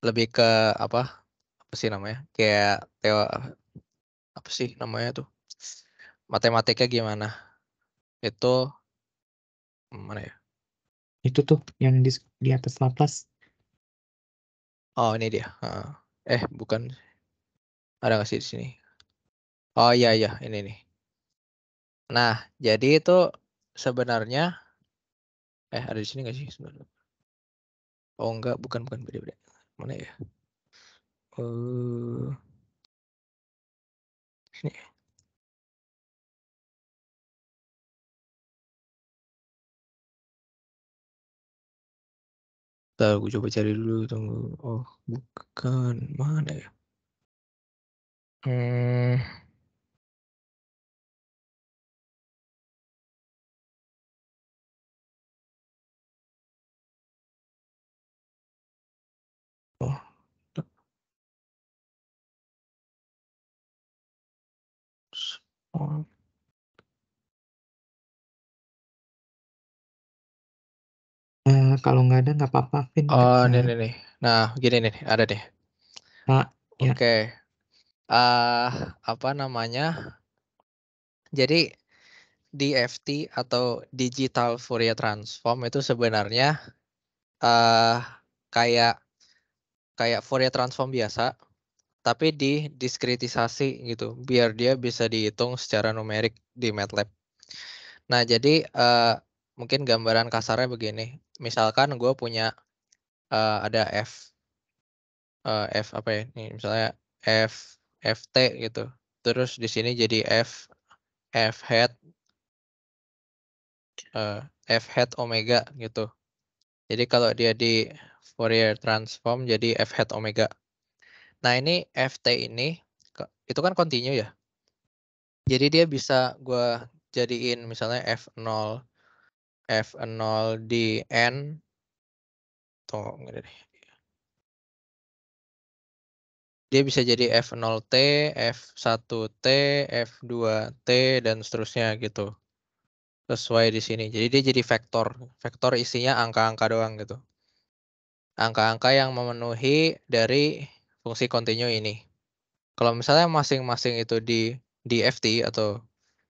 Lebih ke apa sih namanya? Kayak apa sih namanya tuh? Matematiknya gimana? Itu mana ya? Itu tuh yang di atas Laplace. Oh, ini dia. Bukan. Ada nggak sih di sini? Oh iya, ini nih. Nah, jadi itu sebenarnya ada di sini nggak sih sebenarnya? Oh enggak, bukan beda-beda. Mana ya? Sini. Bentar, gue coba cari dulu, tunggu. Oh, bukan. Mana ya? Oh. Oh, Kalau nggak ada nggak apa-apa, Vin. nih. Nah, gini nih, ada deh. Ya. Oke. Apa namanya? Jadi DFT atau Digital Fourier Transform itu sebenarnya kayak Fourier Transform biasa, tapi diskretisasi gitu, biar dia bisa dihitung secara numerik di MATLAB. Nah, jadi mungkin gambaran kasarnya begini. Misalkan gue punya ada F apa ya? Nih, misalnya FT gitu. Terus di sini jadi F hat omega gitu. Jadi kalau dia di Fourier transform jadi F hat omega. Nah, ini FT ini itu kan continue ya. Jadi dia bisa gue jadiin misalnya F0 di N. Tuh, enggak deh. Dia bisa jadi F0T, F1T, F2T, dan seterusnya gitu. Sesuai di sini. Jadi dia jadi vektor. Vektor isinya angka-angka doang gitu. Angka-angka yang memenuhi dari fungsi kontinu ini. Kalau misalnya masing-masing itu di FT atau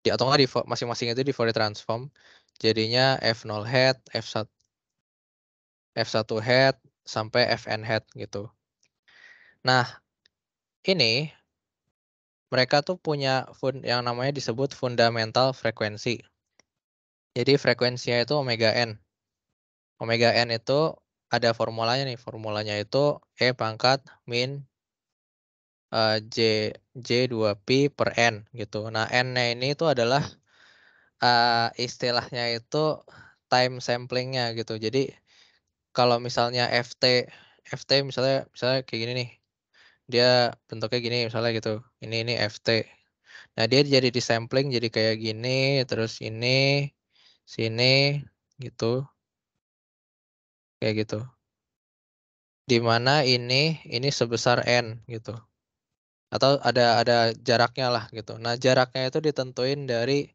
enggak masing-masing itu di Fourier transform, jadinya F0 hat, F1 hat sampai Fn hat gitu. Nah, ini mereka tuh punya yang namanya disebut fundamental frekuensi. Jadi frekuensinya itu omega n. Omega n itu ada formulanya nih. Formulanya itu E pangkat min J2P per N gitu. Nah, N-nya ini itu adalah istilahnya itu time samplingnya gitu. Jadi kalau misalnya FT misalnya kayak gini nih. Dia bentuknya gini misalnya gitu. Ini FT. Nah, dia jadi disampling jadi kayak gini, terus ini, sini, gitu. Kayak gitu. Di mana ini sebesar N gitu. atau ada jaraknya lah gitu. Nah, jaraknya itu ditentuin dari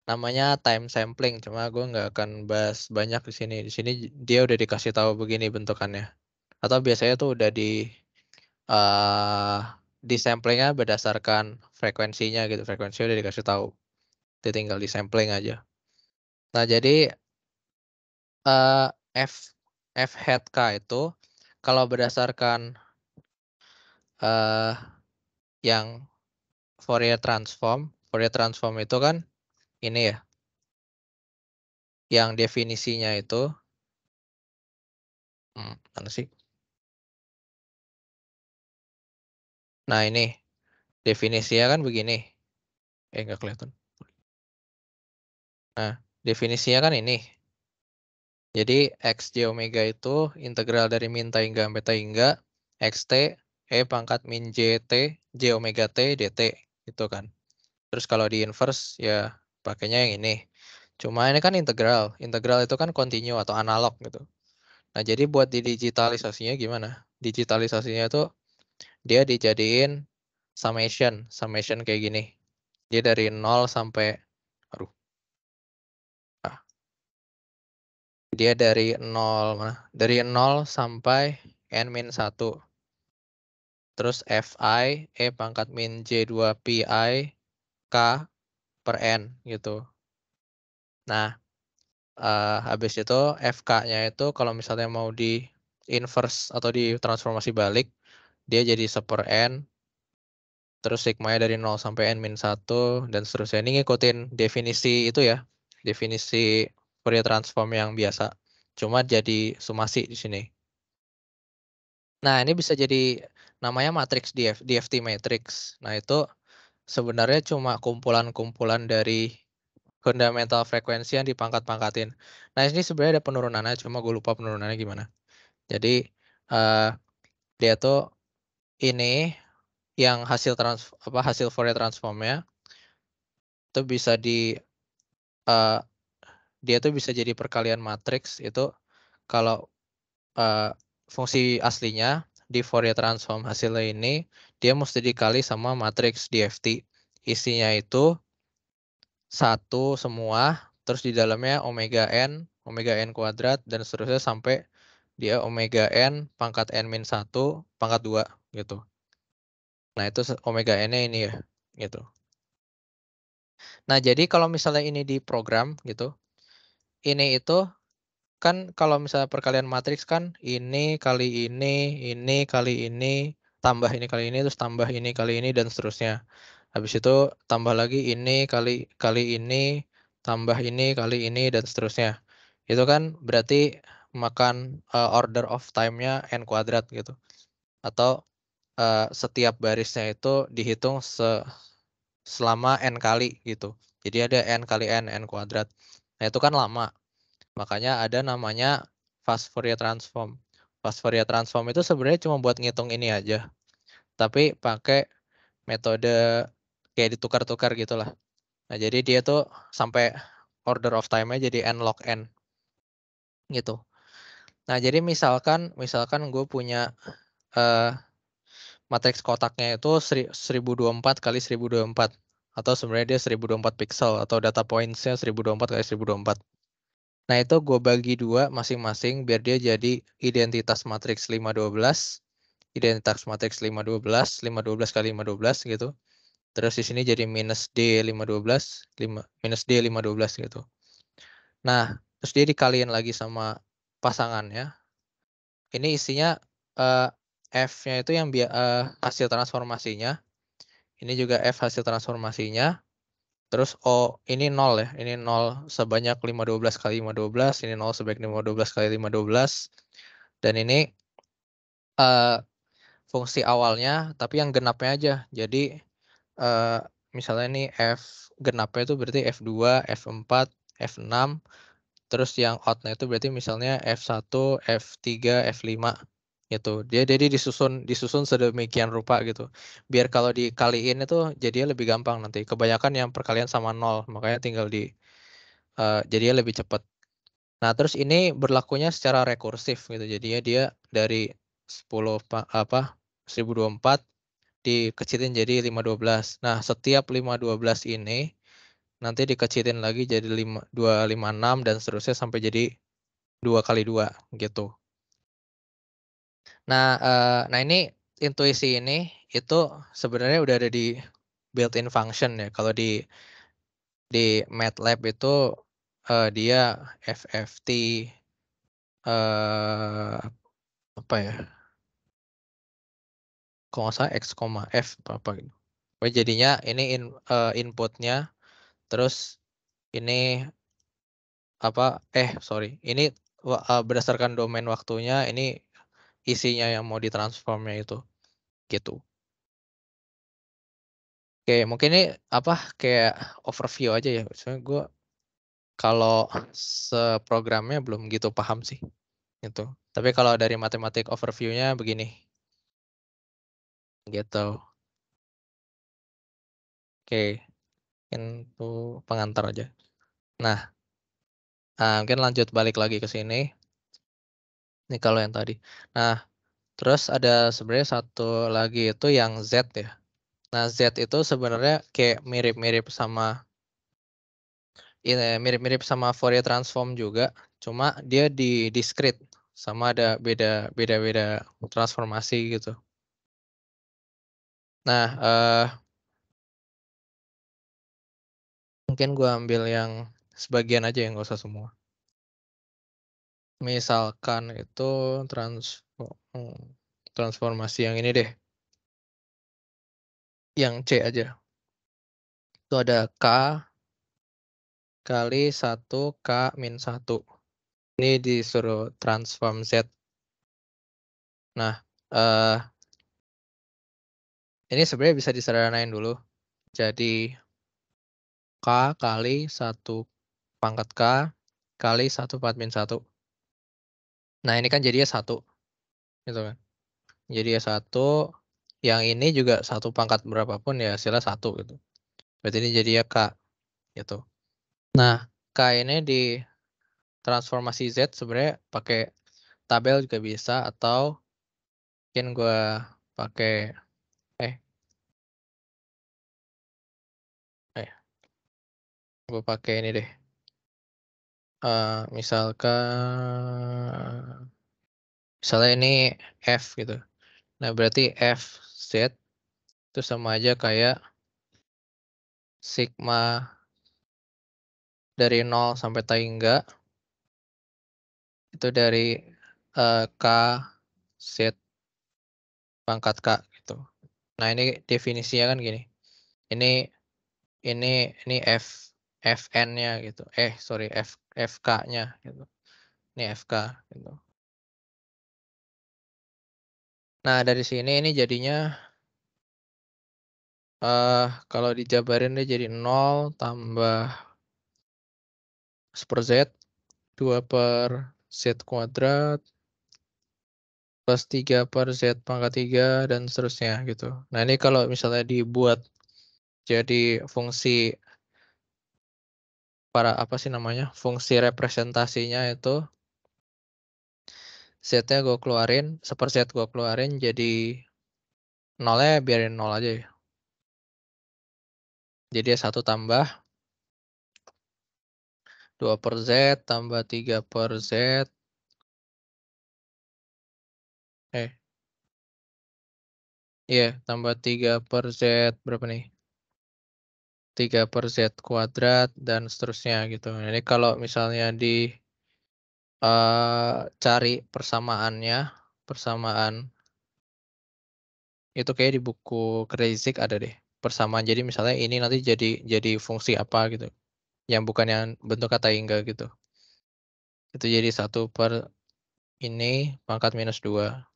namanya time sampling, cuma gue nggak akan bahas banyak di sini. Di sini dia udah dikasih tahu begini bentukannya. Atau biasanya tuh udah di samplingnya berdasarkan frekuensinya gitu. Frekuensinya udah dikasih tahu. Dia tinggal di sampling aja. Nah, jadi F hat K itu kalau berdasarkan yang Fourier transform itu kan ini ya, yang definisinya itu, mana sih? Nah ini definisinya kan begini, nggak kelihatan. Nah definisinya kan ini. Jadi X J omega itu integral dari min ta hingga beta hingga xt E pangkat min JT J omega T dt gitu kan. Terus kalau di inverse ya pakainya yang ini. Cuma ini kan integral. Integral itu kan kontinu atau analog gitu. Nah, jadi buat didigitalisasinya gimana? Digitalisasinya itu dia dijadiin summation. Summation kayak gini. Dia dari 0 sampai dia dari 0 mana? Dari 0 sampai n-1. Terus fi E pangkat min J2 pi K per n gitu. Nah, habis itu FK-nya itu kalau misalnya mau di inverse atau di transformasi balik, dia jadi 1/n, terus sigmanya dari 0 sampai n-1, dan seterusnya. Ini ngikutin definisi itu ya, definisi Fourier transform yang biasa. Cuma jadi sumasi di sini. Nah, ini bisa jadi namanya matriks DFT matrix. Nah, itu sebenarnya cuma kumpulan-kumpulan dari fundamental frekuensi yang dipangkat-pangkatin. Nah, ini sebenarnya ada penurunannya, cuma gue lupa penurunannya gimana. Jadi dia tuh ini yang hasil Fourier transformnya itu bisa dia tuh bisa jadi perkalian matriks itu kalau fungsi aslinya di Fourier transform hasilnya ini dia mesti dikali sama matriks DFT. Isinya itu 1 semua, terus di dalamnya omega n kuadrat, dan seterusnya sampai dia omega n pangkat n-1 pangkat 2 gitu. Nah, itu omega n-nya ini ya, gitu. Nah, jadi kalau misalnya ini diprogram gitu, ini itu kan kalau misalnya perkalian matriks kan ini kali ini kali ini, tambah ini kali ini, terus tambah ini kali ini, dan seterusnya. Habis itu tambah lagi ini kali ini, tambah ini kali ini, dan seterusnya. Itu kan berarti makan order of time-nya n kuadrat gitu. Atau setiap barisnya itu dihitung selama n kali gitu. Jadi ada n kali n kuadrat. Nah, itu kan lama. Makanya ada namanya fast Fourier transform. Fast Fourier transform itu sebenarnya cuma buat ngitung ini aja. Tapi pakai metode kayak ditukar-tukar gitulah. Nah, jadi dia tuh sampai order of time-nya jadi n log n gitu. Nah, jadi misalkan gue punya matriks kotaknya itu 1024 kali 1024, atau sebenarnya dia 1024 pixel, atau data points-nya 1024 kali 1024. Nah, itu gue bagi 2 masing-masing biar dia jadi identitas matriks 512, identitas matriks 512, 512 kali 512 gitu. Terus di sini jadi minus D 512, minus D 512 gitu. Nah, terus dia dikaliin lagi sama pasangannya. Ini isinya F-nya itu yang hasil transformasinya. Ini juga F hasil transformasinya. Terus O ini 0 ya. Ini 0 sebanyak 512 kali 512. Ini 0 sebanyak 512 kali 512. Dan ini fungsi awalnya, tapi yang genapnya aja. Jadi misalnya ini F genapnya itu berarti F2, F4, F6. Terus yang odd-nya itu berarti misalnya F1, F3, F5 gitu. Dia jadi disusun sedemikian rupa gitu. Biar kalau dikaliin itu jadinya lebih gampang nanti. Kebanyakan yang perkalian sama 0, makanya tinggal jadinya lebih cepat. Nah, terus ini berlakunya secara rekursif gitu. Jadinya dia dari 10 1024 dikecilin jadi 512. Nah, setiap 512 ini nanti dikecilin lagi jadi 256 dan seterusnya sampai jadi 2 kali 2 gitu. Nah, ini intuisi ini itu sebenarnya udah ada di built-in function ya. Kalau di MATLAB itu dia FFT apa ya? Kalau nggak salah X, F atau apa gitu. Pokoknya jadinya ini inputnya, terus ini ini berdasarkan domain waktunya, ini isinya yang mau ditransformnya itu, gitu. Oke, mungkin ini kayak overview aja ya. Soalnya gue kalau seprogramnya belum gitu paham sih, gitu. Tapi kalau dari matematik overview-nya begini, gitu. Oke, itu pengantar aja. Nah, mungkin lanjut balik lagi ke sini. Ini kalau yang tadi. Nah, terus ada sebenarnya satu lagi itu yang Z ya. Nah, Z itu sebenarnya kayak mirip-mirip sama Fourier transform juga, cuma dia di discrete sama ada beda transformasi gitu. Nah, mungkin gua ambil yang sebagian aja yang nggak usah semua. Misalkan itu transformasi yang ini deh, yang C aja. Itu ada K kali 1 K min 1. Ini disuruh transform Z. Nah, ini sebenarnya bisa disederhanain dulu. Jadi K kali 1 pangkat K kali 1 pangkat min 1. Nah, ini kan jadinya 1. Gitu kan. Jadinya 1. Yang ini juga 1 pangkat berapapun ya hasilnya 1 gitu. Berarti ini jadinya K gitu. Nah, K ini di transformasi Z sebenarnya pakai tabel juga bisa, atau mungkin gue pakai gue pakai ini deh. Misalnya ini F gitu. Nah, berarti F Z itu sama aja kayak sigma dari 0 sampai tangga itu dari K Z pangkat K gitu. Nah, ini definisinya kan gini. Ini Fn-nya gitu. FK-nya gitu. Ini FK gitu. Nah, dari sini ini jadinya kalau dijabarin dia jadi 0 tambah 1 per Z, 2 per Z kuadrat, plus 3 per Z pangkat 3, dan seterusnya gitu. Nah, ini kalau misalnya dibuat jadi fungsi fungsi representasinya itu Z-nya gue keluarin, 1 per Z gue keluarin, jadi 0-nya biarin 0 aja ya. Jadi 1 tambah 2 per Z tambah 3 per Z. Tambah 3 per Z berapa nih? 3 per Z kuadrat dan seterusnya gitu. Ini kalau misalnya cari persamaan itu kayak di buku Kreyszig ada deh. Persamaan, jadi misalnya ini nanti jadi fungsi apa gitu. Yang bukan yang bentuk kata hingga gitu. Itu jadi 1 per ini pangkat minus 2.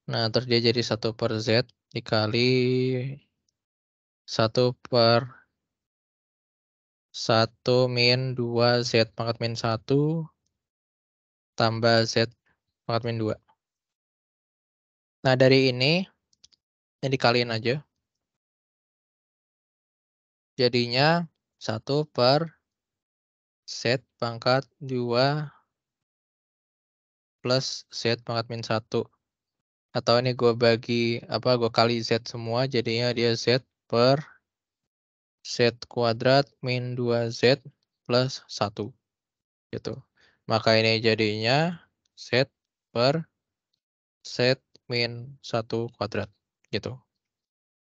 Nah, terus dia jadi 1 per Z dikali 1 per 1 min 2 Z pangkat min 1 tambah Z pangkat min 2. Nah, dari ini dikaliin aja. Jadinya 1 per Z pangkat 2 plus Z pangkat min 1. Atau ini gue bagi gue kali Z semua, jadinya dia Z per Z kuadrat min 2Z plus 1 gitu. Maka ini jadinya Z per Z min 1 kuadrat gitu.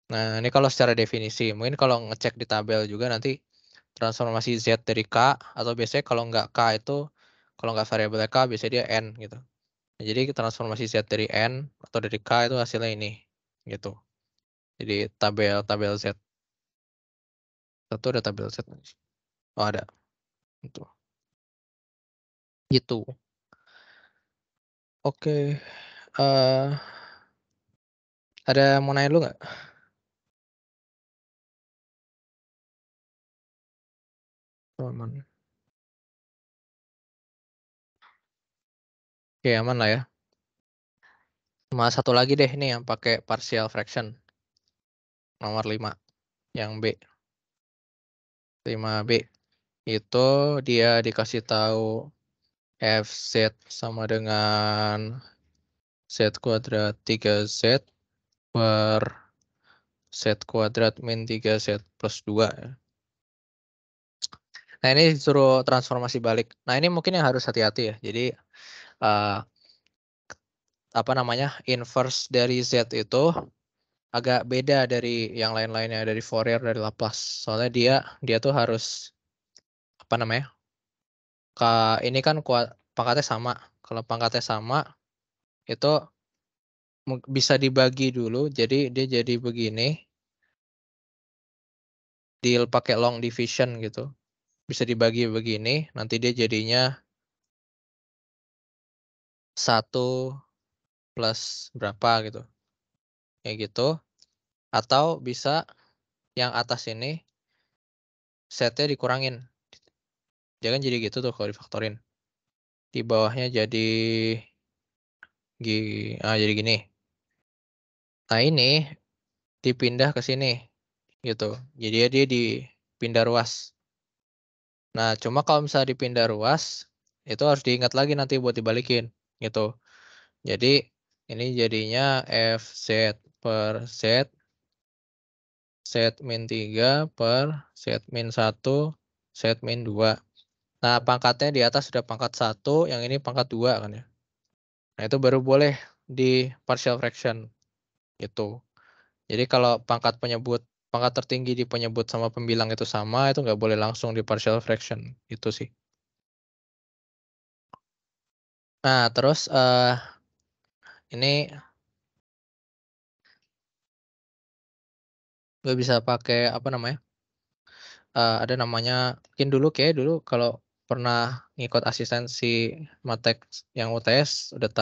Nah, ini kalau secara definisi. Mungkin kalau ngecek di tabel juga nanti transformasi Z dari K, atau biasanya kalau nggak K itu, kalau nggak variabel K, biasanya dia N gitu. Nah, jadi transformasi Z dari N atau dari K itu hasilnya ini gitu. Jadi tabel Z. Satu ada tabel Z. Oh, ada. Itu. Gitu. Oke. Ada yang mau nanya lu nggak? Aman. Oke, aman lah ya. Cuma satu lagi deh nih yang pakai partial fraction. Nomor 5. Yang B. 5B. Itu dia dikasih tahu Fz sama dengan Z kuadrat 3Z per Z kuadrat min 3Z plus 2. Nah, ini disuruh transformasi balik. Nah, ini mungkin yang harus hati-hati ya. Jadi inverse dari Z itu agak beda dari yang lain-lainnya, dari Fourier, dari Laplace. Soalnya dia tuh harus ini kan pangkatnya sama. Kalau pangkatnya sama itu bisa dibagi dulu, jadi dia jadi begini. Pakai long division gitu. Bisa dibagi begini, nanti dia jadinya 1 plus berapa gitu. Kayak gitu. Atau bisa yang atas ini setnya dikurangin. Jangan jadi gitu tuh kalau difaktorin. Di bawahnya jadi jadi gini. Nah, ini dipindah ke sini gitu. Jadi dia dipindah ruas. Nah, cuma kalau misalnya dipindah ruas, itu harus diingat lagi nanti buat dibalikin gitu. Jadi ini jadinya Fz per Z, Z min 3 per Z min 1, Z min 2. Nah, pangkatnya di atas sudah pangkat 1, yang ini pangkat 2 kan ya. Nah, itu baru boleh di partial fraction gitu. Jadi kalau pangkat tertinggi di penyebut sama pembilang itu sama, itu nggak boleh langsung di partial fraction. Itu sih. Nah, terus ini nggak bisa pakai ada namanya, mungkin dulu kalau pernah ngikut asistensi matek yang UTS udah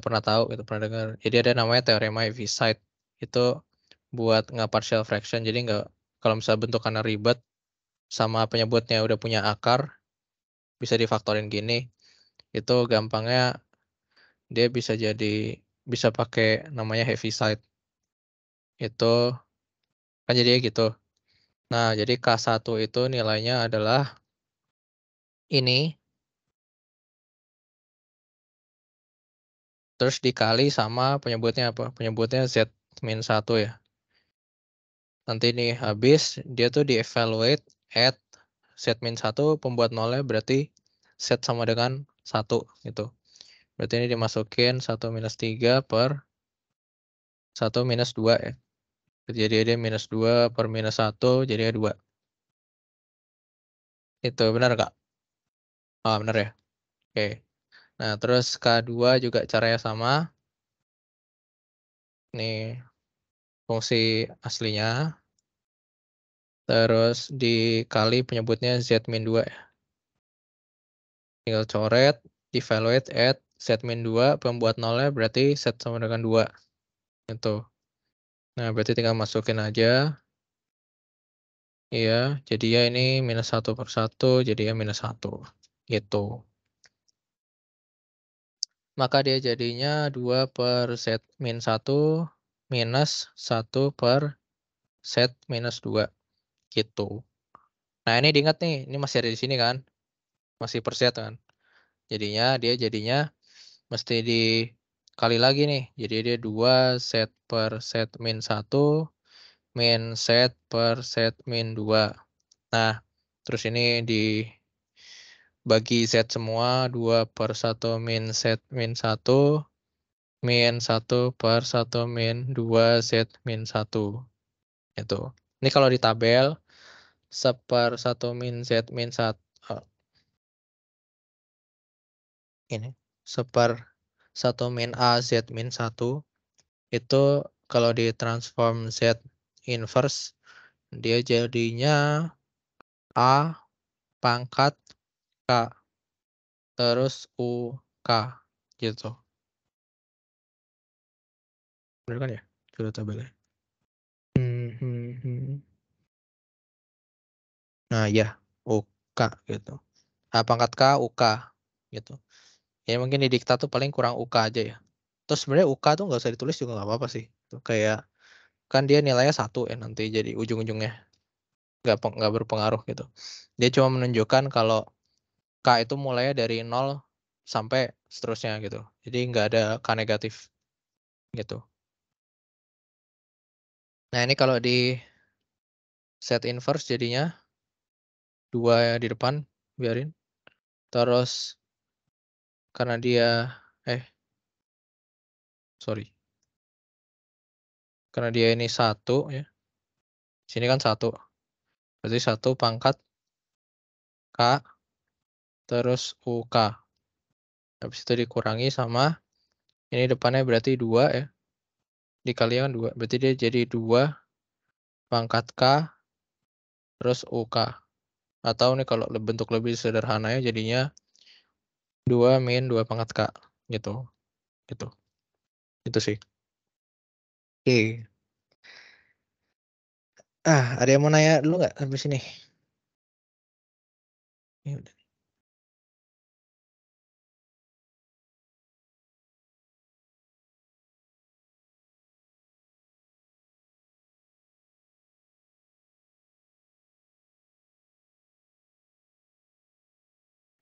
pernah tahu gitu, pernah dengar. Jadi ada namanya teorema Heaviside. Itu buat partial fraction. Jadi nggak, kalau misalnya bentukannya ribet sama penyebutnya udah punya akar, bisa difaktorin gini. Itu gampangnya dia bisa pakai namanya Heaviside. Itu kan jadinya gitu. Nah, jadi K1 itu nilainya adalah ini, terus dikali sama penyebutnya apa? Penyebutnya Z min 1 ya. Nanti ini habis, dia tuh di-evaluate at Z min 1, pembuat nolnya berarti Z sama dengan 1 gitu. Berarti ini dimasukin 1 minus 3 per 1 minus 2 ya. Jadi dia minus 2 per minus 1, jadi 2. Itu benar nggak? Oh, benar ya. Oke. Nah, terus K2 juga caranya sama. Ini fungsi aslinya. Terus dikali penyebutnya Z min 2 ya. Tinggal coret, evaluate at Z min 2, pembuat nolnya berarti Z sama dengan 2. Itu. Nah, berarti tinggal masukin aja. Iya, jadi ya ini minus 1 per 1, jadi ya minus 1. Gitu. Maka dia jadinya 2 per Z min 1 minus 1 per Z minus 2. Gitu. Nah, ini diingat nih, ini masih ada di sini kan? Masih per Z kan? Jadinya dia mesti kali lagi nih. Jadi dia 2 set per set min 1 min set per set min 2. Nah, terus ini dibagi set semua 2 per 1 min set min 1 min 1 per 1 min 2 set min 1. Itu. Ini kalau di tabel seper 1 min z min 1 ini seper 1 min a z min 1 itu kalau di transform z inverse dia jadinya a pangkat k terus u k gitu. Bener kan ya? Coba tabelnya. Nah ya, UK gitu. A pangkat K, UK gitu. Ya mungkin di diktat tuh paling kurang UK aja ya. Terus sebenarnya UK tuh nggak usah ditulis juga nggak apa-apa sih. Tuh, kayak kan dia nilainya 1 ya nanti jadi ujung-ujungnya nggak berpengaruh gitu. Dia cuma menunjukkan kalau K itu mulainya dari 0 sampai seterusnya gitu. Jadi nggak ada K negatif gitu. Nah ini kalau di set inverse jadinya 2 di depan biarin. Terus karena dia sorry. Karena dia ini 1 ya. Sini kan 1. Berarti 1 pangkat K terus UK. Habis itu dikurangi sama ini depannya berarti 2 ya. Dikali kan 2. Berarti dia jadi 2 pangkat K terus UK. Atau nih kalau bentuk lebih sederhananya jadinya 2 min 2 pangkat K gitu. Gitu. Itu sih. Oke. Ada yang mau nanya dulu nggak habis ini? Ya udah.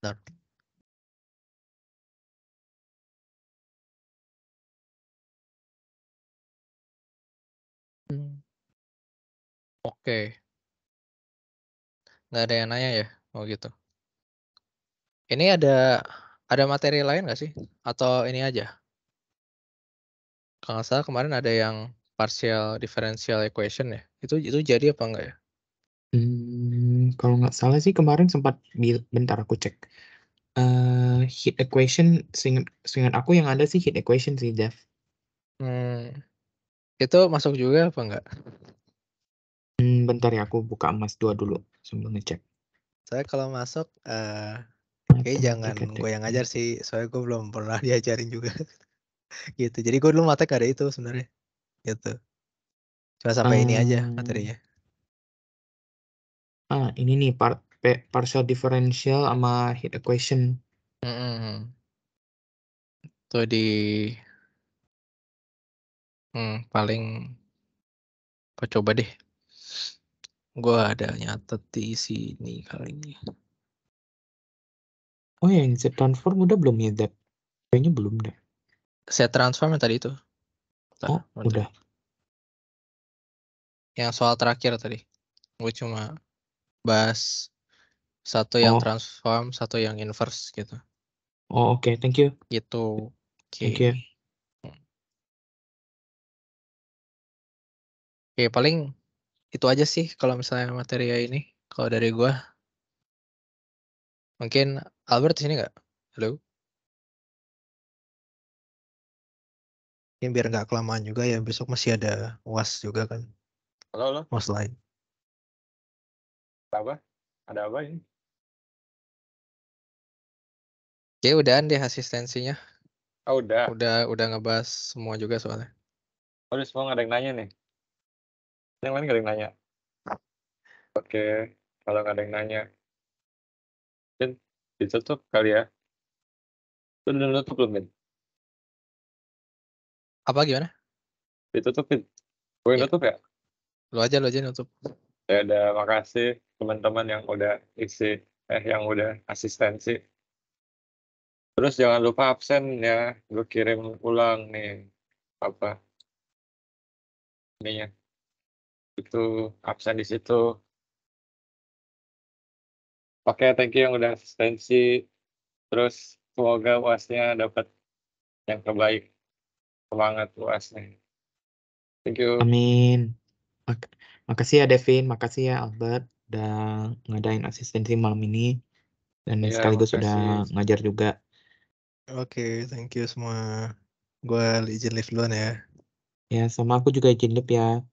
Bentar. Oke. Nggak ada yang nanya ya? Oh gitu. Ini ada materi lain nggak sih? Atau ini aja? Kalau nggak salah kemarin ada yang partial differential equation ya. Itu jadi apa enggak ya? Kalau nggak salah sih kemarin sempat bentar aku cek. Heat equation, seingat aku yang ada sih heat equation sih, Dev. Itu masuk juga apa enggak? Bentar ya, aku buka emas 2 dulu sebelum ngecek. Saya kalau masuk kayak jangan gue yang ngajar sih. Soalnya gue belum pernah diajarin juga. Gitu. Jadi gue dulu matek ada itu sebenarnya. Gitu. Cuma sampai ini aja materinya. Ini nih partial differential sama heat equation. Tuh di paling coba deh. Gue ada nyatet di sini kali ini. Oh ya, yang Z transform udah belum ya, Dev? Kayaknya belum deh. Set transform yang tadi itu. Oh, udah. Yang soal terakhir tadi. Gue cuma bahas satu yang transform, satu yang inverse gitu. Oh, oke. Thank you. Gitu. Thank you. Oke, paling itu aja sih kalau misalnya materi ini. Kalau dari gua. Mungkin Albert di sini nggak? Halo? Ini biar nggak kelamaan juga ya. Besok masih ada UAS juga kan. Halo. UAS lain. Apa? Ada apa ini? Oke, udahan deh asistensinya. Oh, udah. Udah ngebahas semua juga soalnya. Oh, semua nggak ada yang nanya nih. Yang lain nggak ada yang nanya. Oke, kalau nggak ada yang nanya, mungkin ditutup kali ya. Itu udah nutup belum, Min? Apa gimana? Ditutupin. Gue Ya. nutup ya? Lu aja nutup. Ya udah, makasih teman-teman yang udah isi, yang udah asistensi. Terus jangan lupa absen ya. Gue kirim ulang nih apa ininya. Itu absen di situ. Oke, thank you yang udah asistensi. Terus semoga UASnya dapat yang terbaik. Semangat UASnya. Thank you. Amin. Makasih ya Devin, makasih ya Albert udah ngadain asistensi malam ini dan Iya, sekaligus udah makasih. ngajar juga. Oke, thank you semua. Gue izin live duluan ya. Ya, sama aku juga izin live ya.